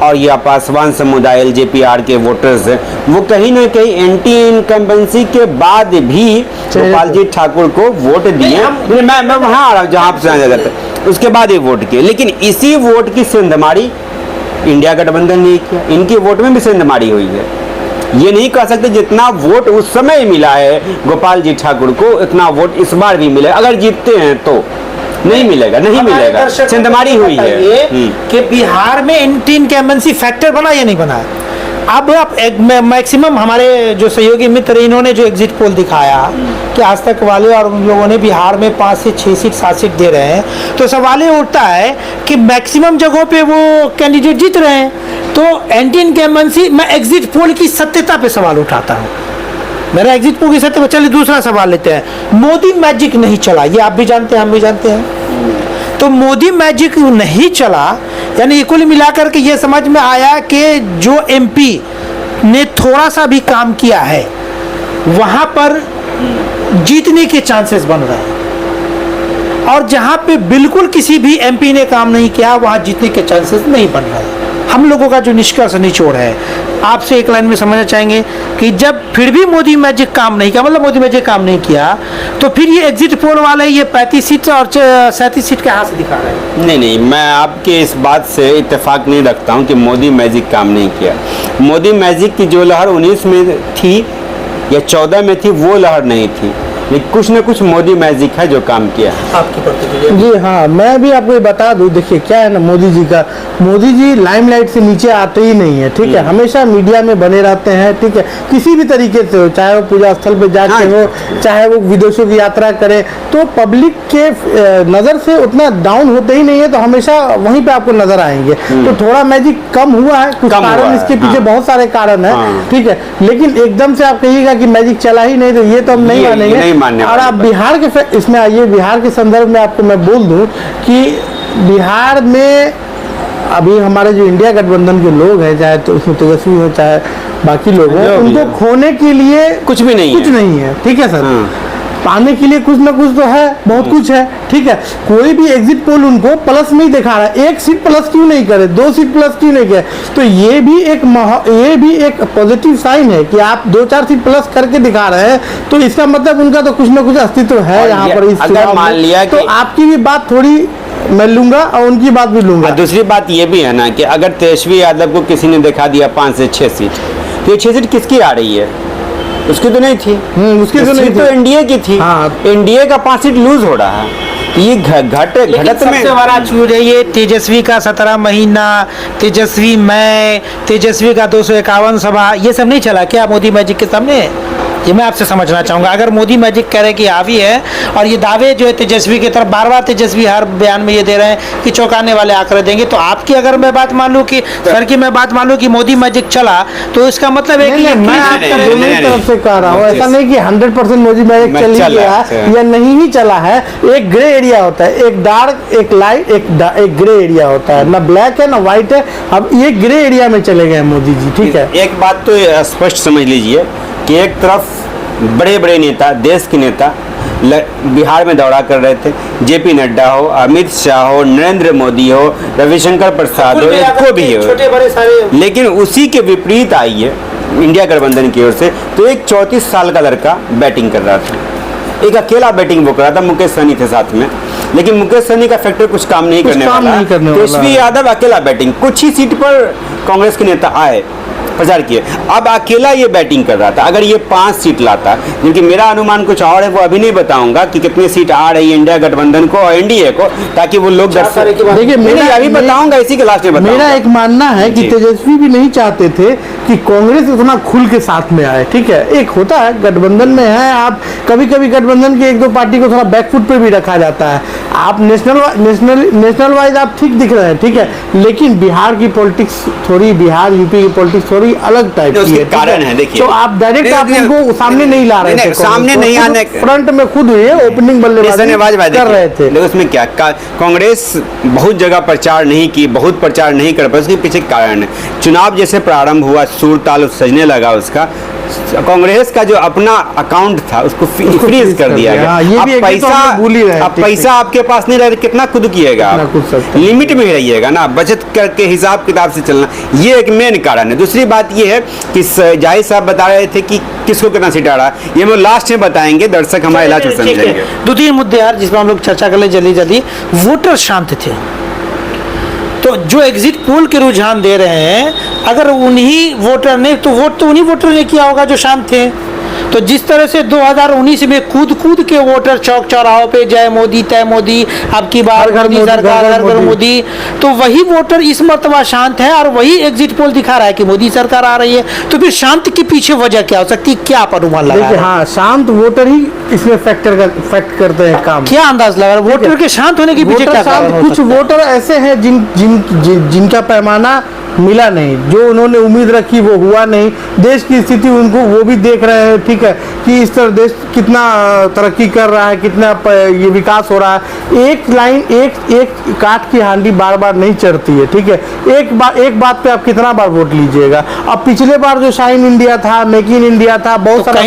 और या पासवान समुदाय एलजेपीआर के वोटर्स हैं, वो कहीं ना कहीं एंटी इनकम्बेंसी के बाद भी गोपाल जी ठाकुर को वोट दिए। मैं वहाँ आ रहा हूँ जहाँ पर उसके बाद ही वोट किए, लेकिन इसी वोट की सेंधमारी इंडिया गठबंधन ने किया, इनकी वोट में भी सेंधमारी हुई है। ये नहीं कह सकते जितना वोट उस समय मिला है गोपाल जी ठाकुर को उतना वोट इस बार भी मिले, अगर जीतते हैं तो नहीं मिलेगा, नहीं मिलेगा, सेंधमारी हुई है। कि बिहार में एंटी इनकम्बेंसी फैक्टर बना या नहीं बना? अब आप मैक्सिमम हमारे जो सहयोगी मित्र इन्होंने जो एग्जिट पोल दिखाया कि आज तक वाले और उन लोगों ने बिहार में 5 से 6 सीट 7 सीट दे रहे हैं, तो सवाल ये उठता है कि मैक्सिमम जगहों पे वो कैंडिडेट जीत रहे हैं, तो एंटी इनकम्बेंसी, मैं एग्जिट पोल की सत्यता पे सवाल उठाता हूँ। मेरा एग्जिट पोल की सत्य पे, चलिए दूसरा सवाल लेते हैं। मोदी मैजिक नहीं चला, ये आप भी जानते हैं, हम भी जानते हैं। तो मोदी मैजिक नहीं चला, यानी कुल मिलाकर के ये समझ में आया कि जो एमपी ने थोड़ा सा भी काम किया है वहां पर जीतने के चांसेस बन रहे हैं, और जहां पे बिल्कुल किसी भी एमपी ने काम नहीं किया वहां जीतने के चांसेस नहीं बन रहे हैं। हम लोगों का जो निष्कर्ष निचोड़ है, आपसे एक लाइन में समझना चाहेंगे कि जब फिर भी मोदी मैजिक काम नहीं किया, मतलब मोदी मैजिक काम नहीं किया, तो फिर ये एग्जिट पोल वाले ये 35 सीट और 37 सीट के हाथ से दिखा रहे हैं। नहीं, मैं आपके इस बात से इत्तेफाक नहीं रखता हूं कि मोदी मैजिक काम नहीं किया। मोदी मैजिक की जो लहर 19 में थी या 14 में थी, वो लहर नहीं थी, लेकिन कुछ न कुछ मोदी मैजिक है जो काम किया। आपकी प्रतिक्रिया? जी हाँ, मैं भी आपको ये बता दूं, देखिए क्या है ना, मोदी जी लाइमलाइट से नीचे आते ही नहीं है, ठीक है, हमेशा मीडिया में बने रहते हैं, ठीक है, किसी भी तरीके से हो, चाहे वो पूजा स्थल पे जाके हो, चाहे वो विदेशों की यात्रा करें, तो पब्लिक के नज़र से उतना डाउन होते ही नहीं है, तो हमेशा वहीं पे आपको नजर आएंगे। तो थोड़ा मैजिक कम हुआ है, कुछ कारण इसके पीछे बहुत सारे कारण है, ठीक है, लेकिन एकदम से आप कहिएगा कि मैजिक चला ही नहीं, तो ये तो हम नहीं मानेंगे। और आप बिहार के इसमें आइए, बिहार के संदर्भ में आपको मैं बोल दूं कि बिहार में अभी हमारे जो इंडिया गठबंधन के लोग हैं, चाहे तो उसमें तेजस्वी हो चाहे बाकी लोग हैं, उनको खोने के लिए कुछ भी नहीं है, ठीक है सर, पाने के लिए कुछ ना कुछ तो है, बहुत कुछ है, ठीक है। कोई भी एग्जिट पोल उनको प्लस में ही दिखा रहा है, 1 सीट प्लस क्यों नहीं करे, 2 सीट प्लस क्यों नहीं करे, तो ये भी एक पॉजिटिव साइन है कि आप 2-4 सीट प्लस करके दिखा रहे हैं, तो इसका मतलब उनका तो कुछ ना कुछ अस्तित्व है यहाँ पर इस अगर मान लिया तो आपकी भी बात थोड़ी मैं लूंगा और उनकी बात भी लूंगा। दूसरी बात ये भी है ना कि अगर तेजस्वी यादव को किसी ने दिखा दिया 5 से 6 सीट, तो ये 6 सीट किसकी आ रही है? उसकी तो नहीं थी, उसकी तो नहीं, तो एनडीए की थी। एनडीए का 5 सीट लूज हो रहा है, ये घटत में सबसे बड़ा चूज है ये तेजस्वी का 17 महीना, तेजस्वी का 251 सभा, ये सब नहीं चला क्या मोदी मैजिक के सामने? ये मैं आपसे समझना चाहूँगा। अगर मोदी मैजिक कह रहे कि हावी है, और ये दावे जो है तेजस्वी की तरफ बार बार तेजस्वी हर बयान में ये दे रहे हैं कि चौंकाने वाले आंकड़े देंगे, तो आपकी अगर मैं बात मान लूँ कि सर की मैं बात मान लूँ कि मोदी मैजिक चला, तो इसका मतलब है कि मैं आपका दोनों ही तरफ से कह रहा हूँ, ऐसा नहीं कि 100% मोदी मैजिक चल ही गया या नहीं ही चला है। एक ग्रे एरिया होता है, एक डार्क, एक लाइट, एक ग्रे एरिया होता है, ना ब्लैक है ना व्हाइट है। अब ये ग्रे एरिया में चले गए मोदी जी, ठीक है। एक बात तो स्पष्ट समझ लीजिए कि एक तरफ बड़े बड़े नेता, देश के नेता बिहार में दौरा कर रहे थे, जेपी नड्डा हो, अमित शाह हो, नरेंद्र मोदी हो, रविशंकर प्रसाद हो, को भी हो, छोटे बड़े सारे, लेकिन उसी के विपरीत आई है इंडिया गठबंधन की ओर से, तो एक 34 साल का लड़का बैटिंग कर रहा था, एक अकेला बैटिंग वो कर रहा था, मुकेश सहनी थे साथ में, लेकिन मुकेश सहनी का फैक्टर कुछ काम नहीं करने वाला, तेजस्वी यादव अकेला बैटिंग, कुछ ही सीट पर कांग्रेस के नेता आए, प्रचार किए, अब अकेला ये बैटिंग कर रहा था। अगर ये 5 सीट लाता, जिनकी मेरा अनुमान कुछ और है, वो अभी नहीं बताऊंगा कि कितनी सीट आ रही है इंडिया गठबंधन को और एनडीए को, ताकि वो लोग देखिए, मेरा अभी बताऊंगा, इसी के लास्ट में बताऊंगा। मेरा एक मानना है कि तेजस्वी भी नहीं चाहते थे कि कांग्रेस उतना खुल के साथ में आए, ठीक है। एक होता है गठबंधन में है, आप कभी कभी गठबंधन की 1-2 पार्टी को थोड़ा बैकफुट पे भी रखा जाता है, आप नेशनल वाइज आप ठीक दिख रहे हैं, ठीक है, लेकिन बिहार की पॉलिटिक्स थोड़ी, बिहार यूपी की पॉलिटिक्स थोड़ी अलग टाइप की है, कारण है। देखिए, तो आप डायरेक्ट आप उनको सामने नहीं ला रहे थे, सामने नहीं आने, फ्रंट में खुद हुए ओपनिंग बल्लेबाजी कर रहे थे। लेकिन उसमें क्या, कांग्रेस बहुत जगह प्रचार नहीं की, बहुत प्रचार नहीं कर पाई, उसके पीछे कारण है, चुनाव जैसे प्रारंभ हुआ, सूर ताल सजने लगा उसका, कांग्रेस का जो अपना अकाउंट था उसको फ्रीज कर दिया गया। अब पैसा आपके पास नहीं रहे, कितना खुद किएगा, लिमिट में रहिएगा ना, बचत करके हिसाब किताब से चलना, ये एक मेन कारण है। दूसरी बात ये है कि जाहिर साहब बता रहे थे कि किसको कितना सीट आ रहा है, ये हम लास्ट में बताएंगे, दर्शक हमारे इलाज समझेंगे। 2-3 मुद्दे यार जिस पर हम लोग चर्चा कर ले जल्दी जल्दी। वोटर शांत थे, तो जो एग्जिट पोल के रुझान दे रहे हैं, अगर उन्हीं वोटर ने, तो वोट तो उन्हीं वोटर ने किया होगा जो शांत थे, तो जिस तरह से 2019 में कूद के वोटर चौक चौराहों पे जय मोदी तय मोदी, अब की बार घर मोदी मोदी, सरकार घर घर घर घर मोदी। मोदी, तो वही वोटर इस मर्तबा शांत है और वही एग्जिट पोल दिखा रहा है कि मोदी सरकार आ रही है। तो फिर शांत के पीछे वजह क्या हो सकती है, क्या आप अनुमान लगा देखिए रहे हैं? हाँ, शांत वोटर ही इसमें फैक्ट करते हैं काम। क्या अंदाज लगा रहे हैं? वोटर के शांत होने के पीछे वोटर क्या कारण शांत, हो कुछ सकता है? वोटर ऐसे हैं जिनका पैमाना मिला नहीं, जो उन्होंने उम्मीद रखी वो हुआ नहीं। देश की स्थिति उनको वो भी देख रहे हैं, ठीक है, कि इस तरह देश कितना तरक्की कर रहा है, कितना ये विकास हो रहा है। एक लाइन एक काठ की हांडी बार बार नहीं चढ़ती है, ठीक है। एक बात पे आप कितना बार वोट लीजिएगा। अब पिछले बार जो शाइन इंडिया था, मेक इन इंडिया था, बहुत तो सारा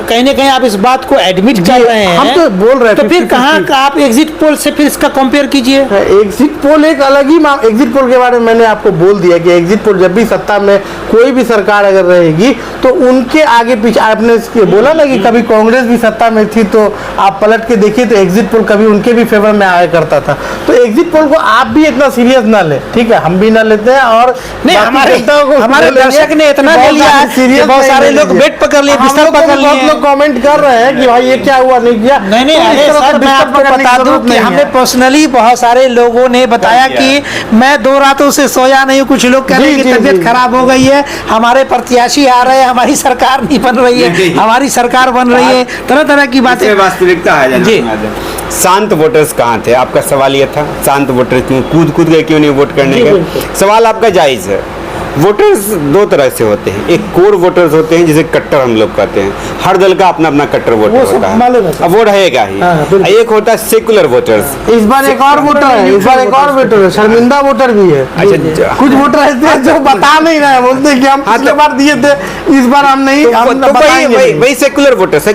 कहीं ना कहीं आप इस बात को एडमिट कर रहे हैं। हम तो बोल रहे हैं तो फिर 50-50। कहाँ आप एग्जिट पोल से फिर इसका कंपेयर कीजिए। एग्जिट पोल एक अलग ही एग्जिट पोल के बारे में मैंने आपको बोल दिया कि एग्जिट पोल जब भी सत्ता में कोई भी सरकार अगर रहेगी तो उनके आगे पीछे, आपने इसके बोला ना कि कभी कांग्रेस भी सत्ता में थी तो आप पलट के देखिए तो एग्जिट पोल कभी उनके भी फेवर में आया करता था। तो एग्जिट पोल को आप भी इतना सीरियस ना ले, ठीक है, हम भी ना लेते हैं। और नहीं, हमारे दर्शक ने इतना ले लिया है कि बहुत सारे लोग बेड पकड़ लिए, बिस्तर पकड़ लिए। बहुत लोग कमेंट कर रहे हैं कि भाई ये क्या हुआ, नहीं किया। नहीं तो इस अरे तरह से सर, मैं बिस्तर आपको पकड़ने की बता दूं जरूरत कि नहीं हमने है। पर्सनली बहुत सारे लोगों ने बताया कि मैं 2 रातों से सोया नहीं हूं। कुछ लोग कह रहे हैं जी, कि जी, तबीयत जी। खराब हो गई है, हमारे प्रत्याशी आ रहे हैं, हमारी सरकार नहीं बन रही है, हमारी सरकार बन रही है, तरह तरह की बातें। इसमें वास्तविकता है जी। शांत वोटर्स कहाँ थे? आपका सवाल ये था, शांत वोटर क्यों कूद गए, क्यों नहीं वोट करने जी, गए? बिल्कुल। सवाल आपका जायज है। वोटर्स 2 तरह से होते हैं। एक कोर वोटर्स होते हैं जिसे कट्टर हम लोग कहते हैं। हर दल का अपना अपना कट्टर वोटर वो सब होता मालूम है है, सर। अब वो रहेगा ही। हाँ, बिल्कुल। एक होता है सेकुलर वोटर्स। इस बार एक और वोटर है, इस बार एक और वोटर है, शर्मिंदा वोटर भी है। अच्छा, कुछ वोटर ऐसे हैं जो बता नहीं रहे हैं, बोलते हैं कि हम पिछले बार दिए थे, इस बार हम नहीं, हम तो बताएंगे नहीं। वही सेकुलर वोटर्स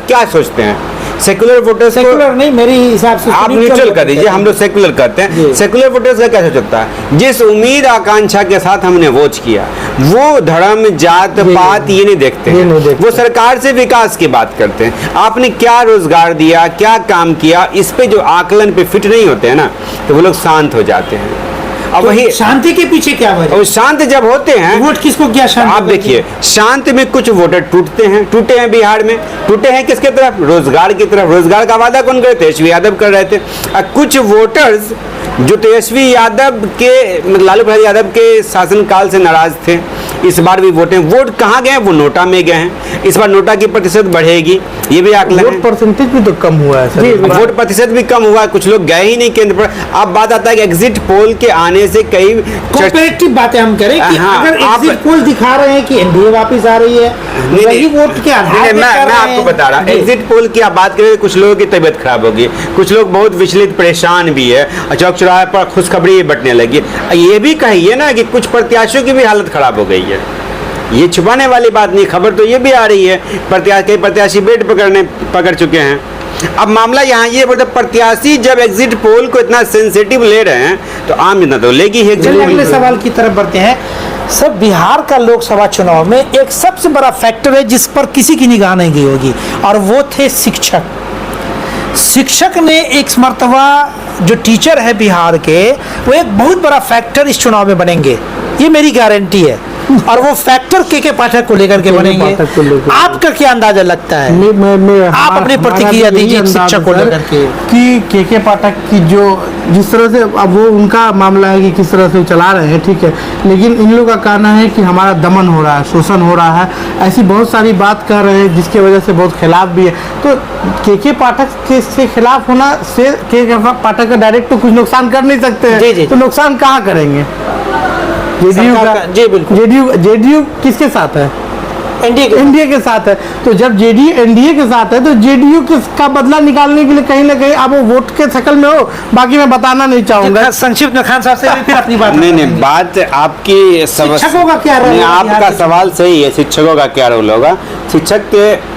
क्या सोचते हैं? सेकुलर वोटर्स सेकुलर नहीं, मेरी हिसाब से आप न्यूट्रल कर दीजिए, हम लोग सेकुलर करते हैं। जी। सेकुलर वोटर्स का क्या सोचता है? जिस उम्मीद आकांक्षा के साथ हमने वोट किया, वो धर्म जात पात ये नहीं देखते ये हैं। नहीं देखते। वो सरकार से विकास की बात करते हैं। आपने क्या रोजगार दिया, क्या काम किया, इस पे जो आकलन पे फिट नहीं होते हैं ना, तो वो लोग शांत हो जाते हैं। अब वही शांति के पीछे क्या वजह? और शांत जब होते हैं, वोट किसको क्या शांति आप करती है? देखिए, शांत में कुछ वोटर टूटे हैं बिहार में। टूटे हैं किसके तरफ? रोजगार की तरफ। रोजगार का वादा कौन करे? तेजस्वी यादव कर रहे थे। और कुछ वोटर्स जो तेजस्वी यादव के, लालू प्रसाद यादव के शासनकाल से नाराज थे, इस बार भी वोट कहाँ गए? वो नोटा में गए हैं। इस बार नोटा की प्रतिशत बढ़ेगी, ये भी आकलन वोट है। परसेंटेज भी तो कम हुआ है सर। जी, वोट प्रतिशत भी कम हुआ है, कुछ लोग गए ही नहीं केंद्र पर। अब बात आता है कि एग्जिट पोल के आने से कई कंपैरेटिव बातें हम करें कि हाँ, अगर आप- एग्जिट पोल दिखा रहे हैं कि एनडीए वापस आ रही है, वही वोट के आधार पे मैं कर रहे आपको हैं। बता रहा, जी। एग्जिट पोल की आप बात करें, कुछ लोगों की तबीयत खराब होगी, कुछ लोग बहुत विचलित परेशान भी है, और चौक चौराहे पर खुशखबरी बटने लगी। ये भी कहिए ना कि कुछ प्रत्याशियों की भी हालत खराब हो गई है। ये छुपाने वाली बात नहीं, खबर तो ये भी आ रही है, कई प्रत्याशी बेड पकड़ चुके हैं। अब मामला यहाँ ये बोलते, प्रत्याशी जब एग्जिट पोल को इतना सेंसिटिव ले रहे हैं तो आम जनता तो लेगी ही। चलिए अगले सवाल की तरफ बढ़ते हैं। सब बिहार का लोकसभा चुनाव में एक सबसे बड़ा फैक्टर है जिस पर किसी की निगाह नहीं गई होगी, और वो थे शिक्षक। शिक्षक ने एक मर्तबा, जो टीचर है बिहार के, वो एक बहुत बड़ा फैक्टर इस चुनाव में बनेंगे, ये मेरी गारंटी है। और वो फैक्टर के पाठक को लेकर के बनेंगे। पाठक को लेकर। आपका क्या अंदाजा लगता है? आप अपनी प्रतिक्रिया दीजिए शिक्षक को लेकर के। कि के पाठक की जो जिस तरह से, अब वो उनका मामला है कि किस तरह से चला रहे हैं, ठीक है, लेकिन इन लोगों का कहना है कि हमारा दमन हो रहा है, शोषण हो रहा है, ऐसी बहुत सारी बात कर रहे हैं जिसकी वजह से बहुत खिलाफ भी है। तो के पाठक के से खिलाफ होना से के पाठक का डायरेक्ट तो कुछ नुकसान कर नहीं सकते जी, जी। हैं, तो नुकसान कहाँ करेंगे? जेडीयू सरकार का- जी, बिल्कुल। जेडीयू किसके साथ है? एनडीए के साथ है। तो जब जेडीयू एनडीए के साथ है तो जेडीयू का बदला निकालने के लिए कहीं ना कहीं अब वो वोट के शक्ल में हो, बाकी मैं बताना नहीं चाहूंगा। संक्षिप्त में खान साहब से फिर अपनी बात नहीं, बात आपकी शिक्षकों का क्या रोल नहीं, है आपका बिहार के? सवाल सही है। शिक्षकों का क्या रोल होगा? शिक्षक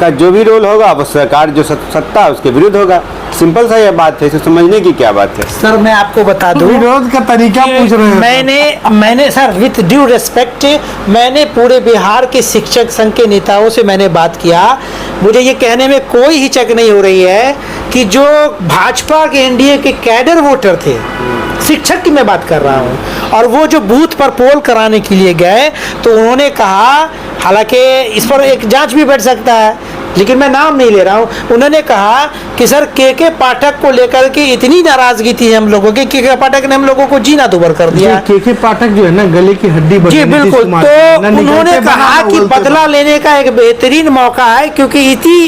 का जो भी रोल होगा वो सरकार जो सत्ता है उसके विरुद्ध होगा। सिंपल सा यह बात है, इसे समझने की क्या बात है? सर मैं आपको बता दूं, विरोध का तरीका पूछ रहे हैं। मैंने सर विथ ड्यू रिस्पेक्ट, मैंने पूरे बिहार के शिक्षक संघ के नेताओं से मैंने बात किया। मुझे ये कहने में कोई हिचक नहीं हो रही है कि जो भाजपा के एनडीए के कैडर वोटर थे, शिक्षक की मैं बात कर रहा हूँ। और वो जो बूथ पर पोल कराने के लिए गए तो उन्होंने कहा, हालांकि इस पर एक जांच भी बैठ सकता है लेकिन मैं नाम नहीं ले रहा हूँ, उन्होंने कहा कि सर के पाठक को लेकर के इतनी नाराजगी थी हम लोगों की, के पाठक ने हम लोगों को जीना दुभर कर दिया। के पाठक जो है ना गले की हड्डी बन जी बिल्कुल। तो उन्होंने कहा कि बदला लेने का एक बेहतरीन मौका है क्योंकि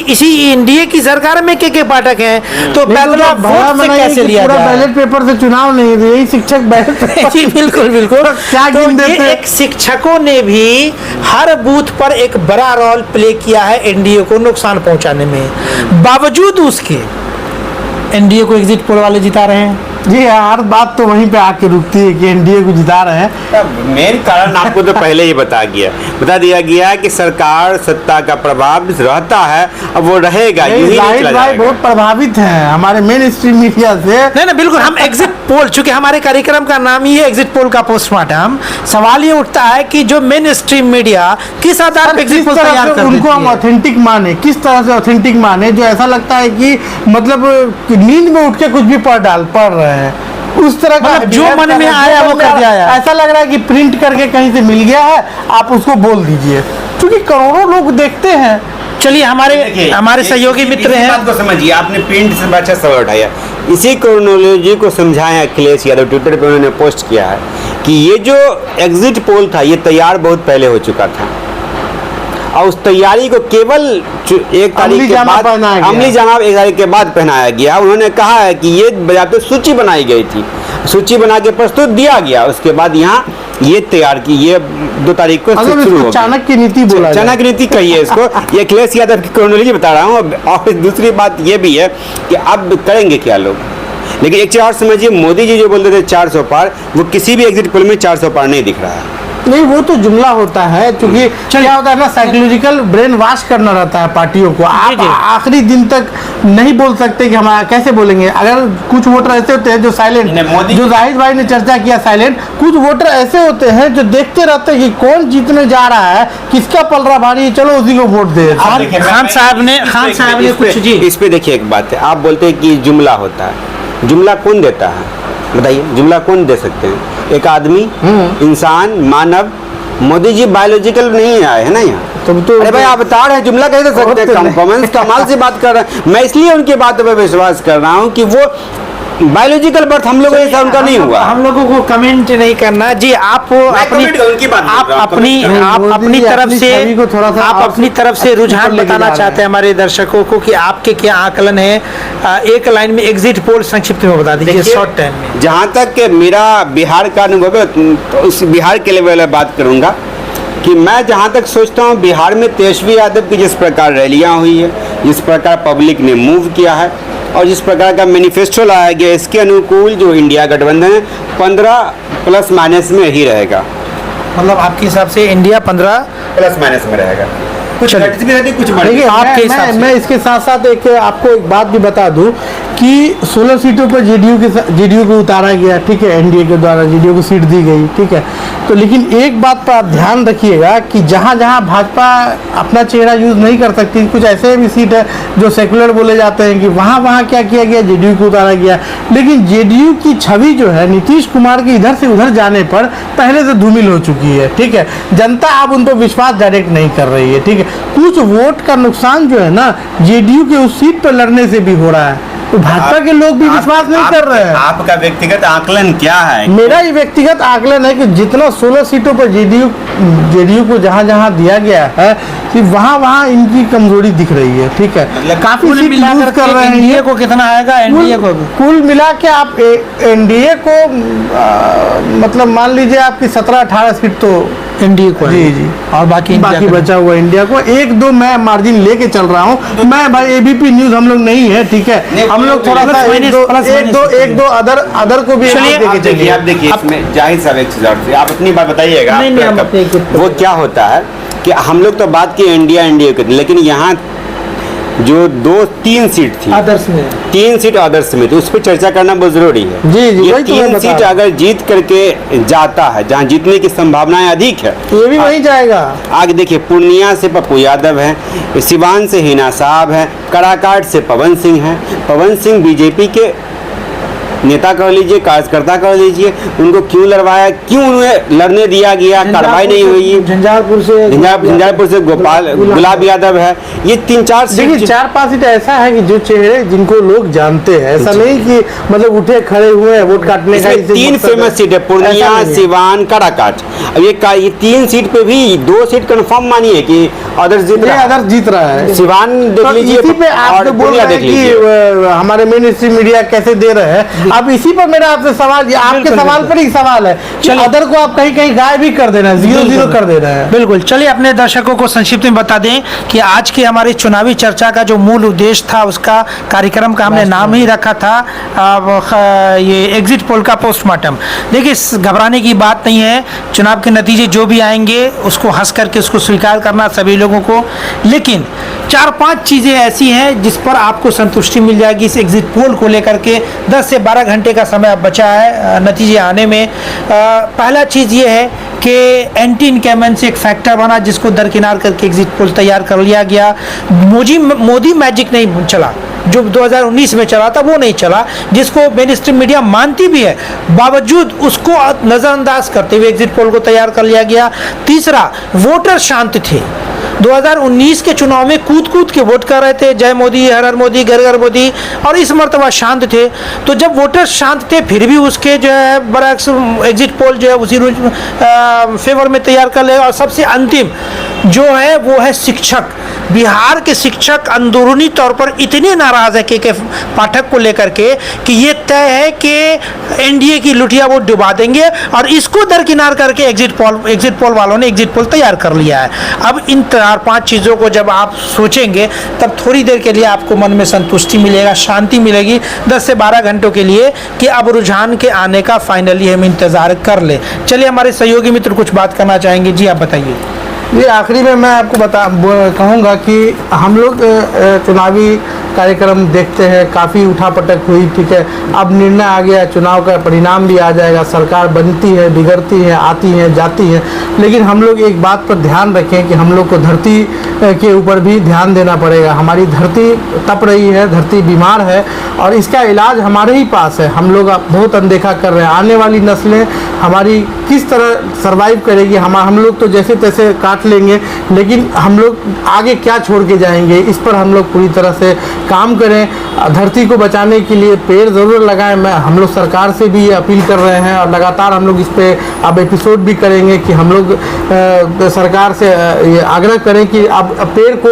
इसी एनडीए की सरकार में के पाठक हैं, तो बदला वोट से कैसे लिया जाए? बैलेट पेपर से चुनाव नहीं, यही शिक्षक बैलेट जी बिल्कुल बिल्कुल। क्या तो गिन देते? एक शिक्षकों ने भी हर बूथ पर एक बड़ा रोल प्ले किया है एनडीए को नुकसान पहुंचाने में, बावजूद उसके एनडीए को एग्जिट पोल वाले जिता रहे हैं। जी हर बात तो वहीं पे आके रुकती है कि एनडीए को जिता रहे हैं। मेन कारण आपको तो पहले ही बता दिया गया कि सरकार सत्ता का प्रभाव रहता है, अब वो रहेगा, यूं ही नहीं जाहिद चला भाई जाएगा। बहुत प्रभावित हैं हमारे मेन स्ट्रीम मीडिया से। नहीं बिल्कुल, हम एग्जिट पोल, चूंकि हमारे कार्यक्रम का नाम ही है एग्जिट पोल का पोस्टमार्टम, सवाल ये उठता है कि जो मेन स्ट्रीम मीडिया किस आधार पर एग्जिट किस पोल तरह तैयार से कर उनको हम देती है? ऑथेंटिक माने, किस तरह से ऑथेंटिक माने, जो ऐसा लगता है कि मतलब कि नींद में उठ के कुछ भी पढ़ रहे हैं, उस तरह का मतलब जो behave मन कर में रहे हैं, आया जो वो मन में कर दिया है। ऐसा लग रहा है कि प्रिंट करके कहीं से मिल गया है, आप उसको बोल दीजिए, क्योंकि करोड़ों लोग देखते हैं। चलिए हमारे देखिए, सहयोगी मित्र इसी हैं। बात को समझिए, आपने प्रिंट से अच्छा सवाल उठाया, इसी क्रोनोलॉजी को समझाया अखिलेश यादव, ट्विटर पे उन्होंने पोस्ट किया है कि ये जो एग्जिट पोल था ये तैयार बहुत पहले हो चुका था और उस तैयारी को केवल एक तारीख के बाद अमली जनाब एक तारीख के बाद पहनाया गया। उन्होंने कहा है कि ये बजाते सूची बनाई गई थी, सूची बना के प्रस्तुत दिया गया, उसके बाद यहाँ ये तैयार की, ये 2 तारीख को शुरू हो, चाणक्य नीति बोला, चाणक्य नीति कहिए इसको। ये अखिलेश यादव की क्रोनोलॉजी बता रहा हूँ। और दूसरी बात ये भी है कि अब करेंगे क्या लोग, लेकिन एक चीज और समझिए, मोदी जी जो बोलते थे 400 पार, वो किसी भी एग्जिट पोल में 400 पार नहीं दिख रहा है। नहीं वो तो जुमला होता है, क्योंकि क्या होता है ना, साइकोलॉजिकल ब्रेन वॉश करना रहता है पार्टियों को। आप आखिरी दिन तक नहीं बोल सकते कि हमारा कैसे बोलेंगे। अगर कुछ वोटर ऐसे होते हैं जो साइलेंट, जो जाहिद भाई ने चर्चा किया साइलेंट, कुछ वोटर ऐसे होते हैं जो देखते रहते हैं कि कौन जीतने जा रहा है, किसका पलड़ा भारी है, चलो उसी को वोट दे। खान साहब ने कुछ जी इस पे देखिए, एक बात है, आप बोलते हैं कि जुमला होता है, जुमला कौन देता है बताइए? जुमला कौन दे सकते हैं? एक आदमी, इंसान, मानव। मोदी जी बायोलॉजिकल नहीं आए है ना यहाँ, तो अरे भाई अवतार है, जुमला कैसे दे सकते हैं? कॉमन कमाल से बात कर रहे हैं। मैं इसलिए उनकी बात पर विश्वास कर रहा हूँ कि वो बायोलॉजिकल बर्थ हम लोगों ऐसा उनका नहीं हुआ। हम लोगों को कमेंट नहीं करना जी। आप अपनी तरफ से रुझान बताना चाहते हैं हमारे दर्शकों को कि आपके क्या आकलन है? एक लाइन में एग्जिट पोल संक्षिप्त में बता दीजिए, शॉर्ट टाइम में। जहाँ तक मेरा बिहार का अनुभव है, तो उस बिहार के लेवल में बात करूँगा कि मैं जहाँ तक सोचता हूँ, बिहार में तेजस्वी यादव की जिस प्रकार रैलियाँ हुई है, जिस प्रकार पब्लिक ने मूव किया है और जिस प्रकार का मैनिफेस्टो लाया गया, इसके अनुकूल जो इंडिया गठबंधन है 15 प्लस माइनस में ही रहेगा। मतलब आपके हिसाब से इंडिया 15 प्लस माइनस में रहेगा, कुछ घट भी रहती, कुछ बढ़। देखिए मैं इसके साथ साथ आपको एक बात भी बता दूं कि 16 सीटों पर जेडीयू को उतारा गया, ठीक है, एनडीए के द्वारा जेडीयू को सीट दी गई, ठीक है। तो लेकिन एक बात पर आप ध्यान रखिएगा कि जहां जहां भाजपा अपना चेहरा यूज नहीं कर सकती, कुछ ऐसे भी सीट है जो सेकुलर बोले जाते हैं कि वहां क्या किया गया, जेडीयू को उतारा गया। लेकिन जेडीयू की छवि जो है नीतीश कुमार के इधर से उधर जाने पर पहले से धूमिल हो चुकी है, ठीक है। जनता अब उन पर विश्वास डायरेक्ट नहीं कर रही है, ठीक है। कुछ वोट का नुकसान जो है ना जेडीयू के उस सीट पर लड़ने से भी हो रहा है, तो भाजपा के लोग भी विश्वास नहीं कर रहे हैं। आपका व्यक्तिगत आकलन क्या है? मेरा ही व्यक्तिगत आकलन है कि जितना 16 सीटों पर जेडीयू को जहां दिया गया है, कि वहां इनकी कमजोरी दिख रही है, ठीक है। मतलब काफी सीट लूज कर रहे हैं। एनडीए को कितना आएगा? एनडीए को कुल मिला के आप एनडीए को मतलब मान लीजिए आपकी 17-18 सीट तो एनडीए को, जी और बाकी बचा हुआ इंडिया को 1-2 मैं मार्जिन लेके चल रहा हूँ। मैं भाई एबीपी न्यूज हम लोग नहीं है, ठीक है। हम लोग थोड़ा सा एक दो अदर को भी आप देखिए इसमें जाहिद साहब एक चीज और थी, आप अपनी बात बताइएगा। वो क्या होता है कि हम लोग तो बात की इंडिया की, लेकिन यहाँ जो 2-3 सीट थी आदर्श में, 3 सीट आदर्श में थी, उस पर चर्चा करना बहुत जरूरी है। जी ये 3 सीट अगर जीत करके जाता है, जहाँ जीतने की संभावनाएं अधिक है, ये भी वहीं जाएगा। आगे देखिए, पूर्णिया से पप्पू यादव है, सिवान से हिना साहब है, कराकाट से पवन सिंह है। पवन सिंह बीजेपी के नेता कह लीजिए, कार्यकर्ता कह लीजिए, उनको क्यों लड़वाया, क्यों उन्हें लड़ने दिया गया, कार्रवाई नहीं हुई। झंझारपुर से गोपाल गुलाब यादव है, ये 3-4 देखिए सीट 4-5 सीट ऐसा है कि जो चेहरे जिनको लोग जानते हैं, ऐसा नहीं कि मतलब उठे खड़े हुए हैं वोट काटने का। इसमें 3 फेमस सीट है, पूर्णिया, सिवान, काराकाट। अब ये 3 सीट पे भी 2 सीट कंफर्म मानिए कि अदर्स जीत रहा है। सिवान देख लीजिए, इसी पे आप और जो बोल पूर्णिया रहे देख हैं लीजिए। कि हमारे मेन स्ट्रीम मीडिया कैसे दे रहे हैं, अब इसी पर मेरा आपसे सवाल, आपके सवाल पर ही सवाल है, चलिए अदर को आप कहीं कहीं गाय भी कर देना, 0-0 कर दे रहे हैं। बिल्कुल, चलिए अपने दर्शकों को संक्षिप्त में बता दें कि आज की हमारी चुनावी चर्चा का जो मूल उद्देश्य था, उसका कार्यक्रम का हमने नाम ही रखा था ये एग्जिट पोल का पोस्टमार्टम। देखिए, घबराने की बात नहीं है, चुनाव के नतीजे जो भी आएंगे उसको हंस करके उसको स्वीकार करना सभी लोगों को, लेकिन 4-5 चीज़ें ऐसी हैं जिस पर आपको संतुष्टि मिल जाएगी इस एग्जिट पोल को लेकर के। 10 से 12 घंटे का समय अब बचा है नतीजे आने में। पहला चीज़ ये है कि एंटी इनकमेंसी एक फैक्टर बना जिसको दरकिनार करके एग्जिट पोल तैयार कर लिया गया। मोदी मैजिक नहीं चला, जो 2019 में चला था वो नहीं चला, जिसको मेन स्ट्रीम मीडिया मानती भी है, बावजूद उसको नज़रअंदाज करते हुए एग्जिट पोल को तैयार कर लिया गया। तीसरा, वोटर शांत थे। 2019 के चुनाव में कूद के वोट कर रहे थे, जय मोदी, हर हर मोदी, घर घर मोदी, और इस मर्तबा शांत थे। तो जब वोटर शांत थे फिर भी उसके जो है बड़ा एग्जिट पोल जो है उसी फेवर में तैयार कर लेगा। और सबसे अंतिम जो है वो है शिक्षक। बिहार के शिक्षक अंदरूनी तौर पर इतने नाराज है के पाठक को लेकर के कि ये तय है कि एनडीए की लुटिया वो डुबा देंगे, और इसको दरकिनार करके एग्जिट पोल वालों ने एग्जिट पोल तैयार कर लिया है। अब इन 4-5 चीज़ों को जब आप सोचेंगे तब थोड़ी देर के लिए आपको मन में संतुष्टि मिलेगा, शांति मिलेगी 10 से 12 घंटों के लिए, कि अब रुझान के आने का फाइनली हम इंतज़ार कर ले। चलिए, हमारे सहयोगी मित्र कुछ बात करना चाहेंगे। जी, आप बताइए। ये आखिरी में मैं आपको कहूँगा कि हम लोग चुनावी कार्यक्रम देखते हैं, काफ़ी उठापटक हुई, ठीक है, अब निर्णय आ गया, चुनाव का परिणाम भी आ जाएगा, सरकार बनती है, बिगड़ती है, आती है, जाती है, लेकिन हम लोग एक बात पर ध्यान रखें कि हम लोग को धरती के ऊपर भी ध्यान देना पड़ेगा। हमारी धरती तप रही है, धरती बीमार है, और इसका इलाज हमारे ही पास है। हम लोग बहुत अनदेखा कर रहे हैं। आने वाली नस्लें हमारी किस तरह सरवाइव करेगी? हम लोग तो जैसे तैसे काट लेंगे, लेकिन हम लोग आगे क्या छोड़ के जाएंगे? इस पर हम लोग पूरी तरह से काम करें। धरती को बचाने के लिए पेड़ ज़रूर लगाएं। हम लोग सरकार से भी ये अपील कर रहे हैं, और लगातार हम लोग इस पर अब एपिसोड भी करेंगे कि हम लोग सरकार से ये आग्रह करें कि अब पेड़ को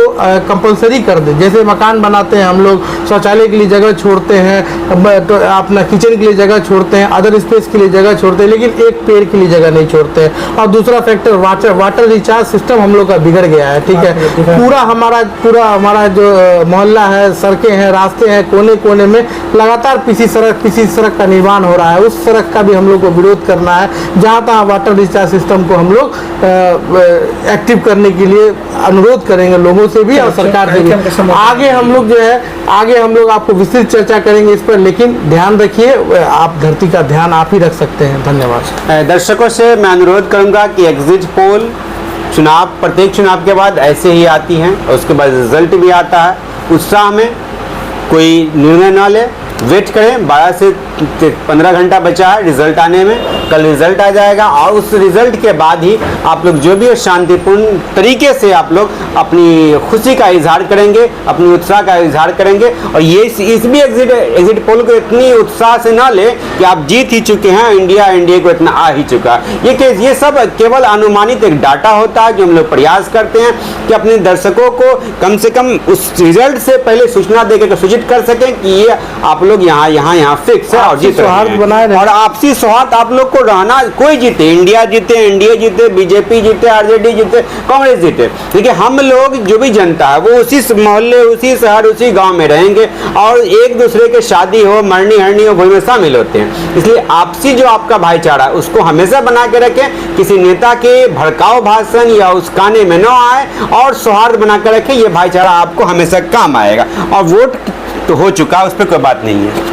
कंपलसरी कर दें। जैसे मकान बनाते हैं हम लोग, शौचालय के लिए जगह छोड़ते हैं, तो अपना किचन के लिए जगह छोड़ते हैं, अदर स्पेस के लिए जगह छोड़ते हैं, लेकिन एक पेड़ के लिए जगह नहीं छोड़ते हैं। और दूसरा फैक्टर वाटर रिचार्ज सिस्टम हम लोग का बिगड़ गया है, ठीक है। पूरा हमारा जो मोहल्ला है, सड़कें हैं, रास्ते हैं, कोने कोने में लगातार किसी सड़क का निर्माण हो रहा है। उस सड़क का भी हम लोग को विरोध करना है। जहाँ तहाँ वाटर रिचार्ज सिस्टम को हम लोग एक्टिव करने के लिए अनुरोध करेंगे लोगों से भी और सरकार से भी। आगे हम लोग जो है आपको विस्तृत चर्चा करेंगे इस पर, लेकिन ध्यान रखिए, आप धरती का ध्यान आप ही रख सकते हैं। धन्यवाद। दर्शकों से मैं अनुरोध करूंगा कि एग्जिट पोल प्रत्येक चुनाव के बाद ऐसे ही आती हैं, और उसके बाद रिजल्ट भी आता है। उत्साह में कोई निर्णय न ले, वेट करें। 12 से 15 घंटा बचा है रिजल्ट आने में। कल रिजल्ट आ जाएगा, और उस रिजल्ट के बाद ही आप लोग जो भी है शांतिपूर्ण तरीके से आप लोग अपनी खुशी का इजहार करेंगे, अपनी उत्साह का इजहार करेंगे। और ये इस भी एग्जिट पोल को इतनी उत्साह से ना ले कि आप जीत ही चुके हैं, इंडिया को इतना आ ही चुका है। ये सब केवल अनुमानित एक डाटा होता है, जो हम लोग प्रयास करते हैं कि अपने दर्शकों को कम से कम उस रिजल्ट से पहले सूचना देकर सूचित कर सकें कि ये आप लोग यहाँ फिक्स है और जीत रहे हैं। और आपसी सौहार्द आप लोग को रहना, कोई जीते, इंडिया जीते, एनडीए जीते, बीजेपी जीते, आरजेडी जीते, कांग्रेस जीते, देखिए हम लोग जो भी जनता है वो उसी मोहल्ले, उसी शहर, उसी गांव में रहेंगे, और एक दूसरे के शादी हो, मरनी हरनी हो, में शामिल होते हैं। इसलिए आपसी जो आपका भाईचारा उसको हमेशा बना के रखें, किसी नेता के भड़काऊ भाषण या उस्काने में न आए, और सौहार्द बना के रखें। ये भाईचारा आपको हमेशा काम आएगा। और वोट तो हो चुका, उस पर कोई बात नहीं है।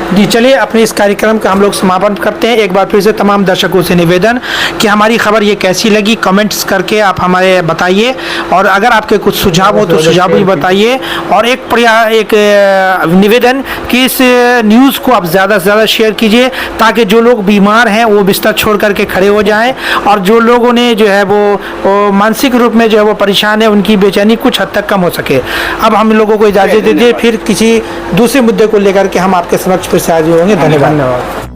जी चलिए अपने इस कार्यक्रम का हम लोग समापन करते हैं। एक बार फिर से तमाम दर्शकों से निवेदन कि हमारी खबर ये कैसी लगी कमेंट्स करके आप हमारे बताइए, और अगर आपके कुछ सुझाव हो तो सुझाव भी बताइए। और एक निवेदन कि इस न्यूज़ को आप ज़्यादा से ज़्यादा शेयर कीजिए ताकि जो लोग बीमार हैं वो बिस्तर छोड़ करके खड़े हो जाएं, और जो लोगों ने जो है वो मानसिक रूप में जो है वो परेशान है उनकी बेचैनी कुछ हद तक कम हो सके। अब हम लोगों को इजाज़त दीजिए, फिर किसी दूसरे मुद्दे को लेकर के हम आपके समक्ष फिर से हाजिर होंगे। धन्यवाद।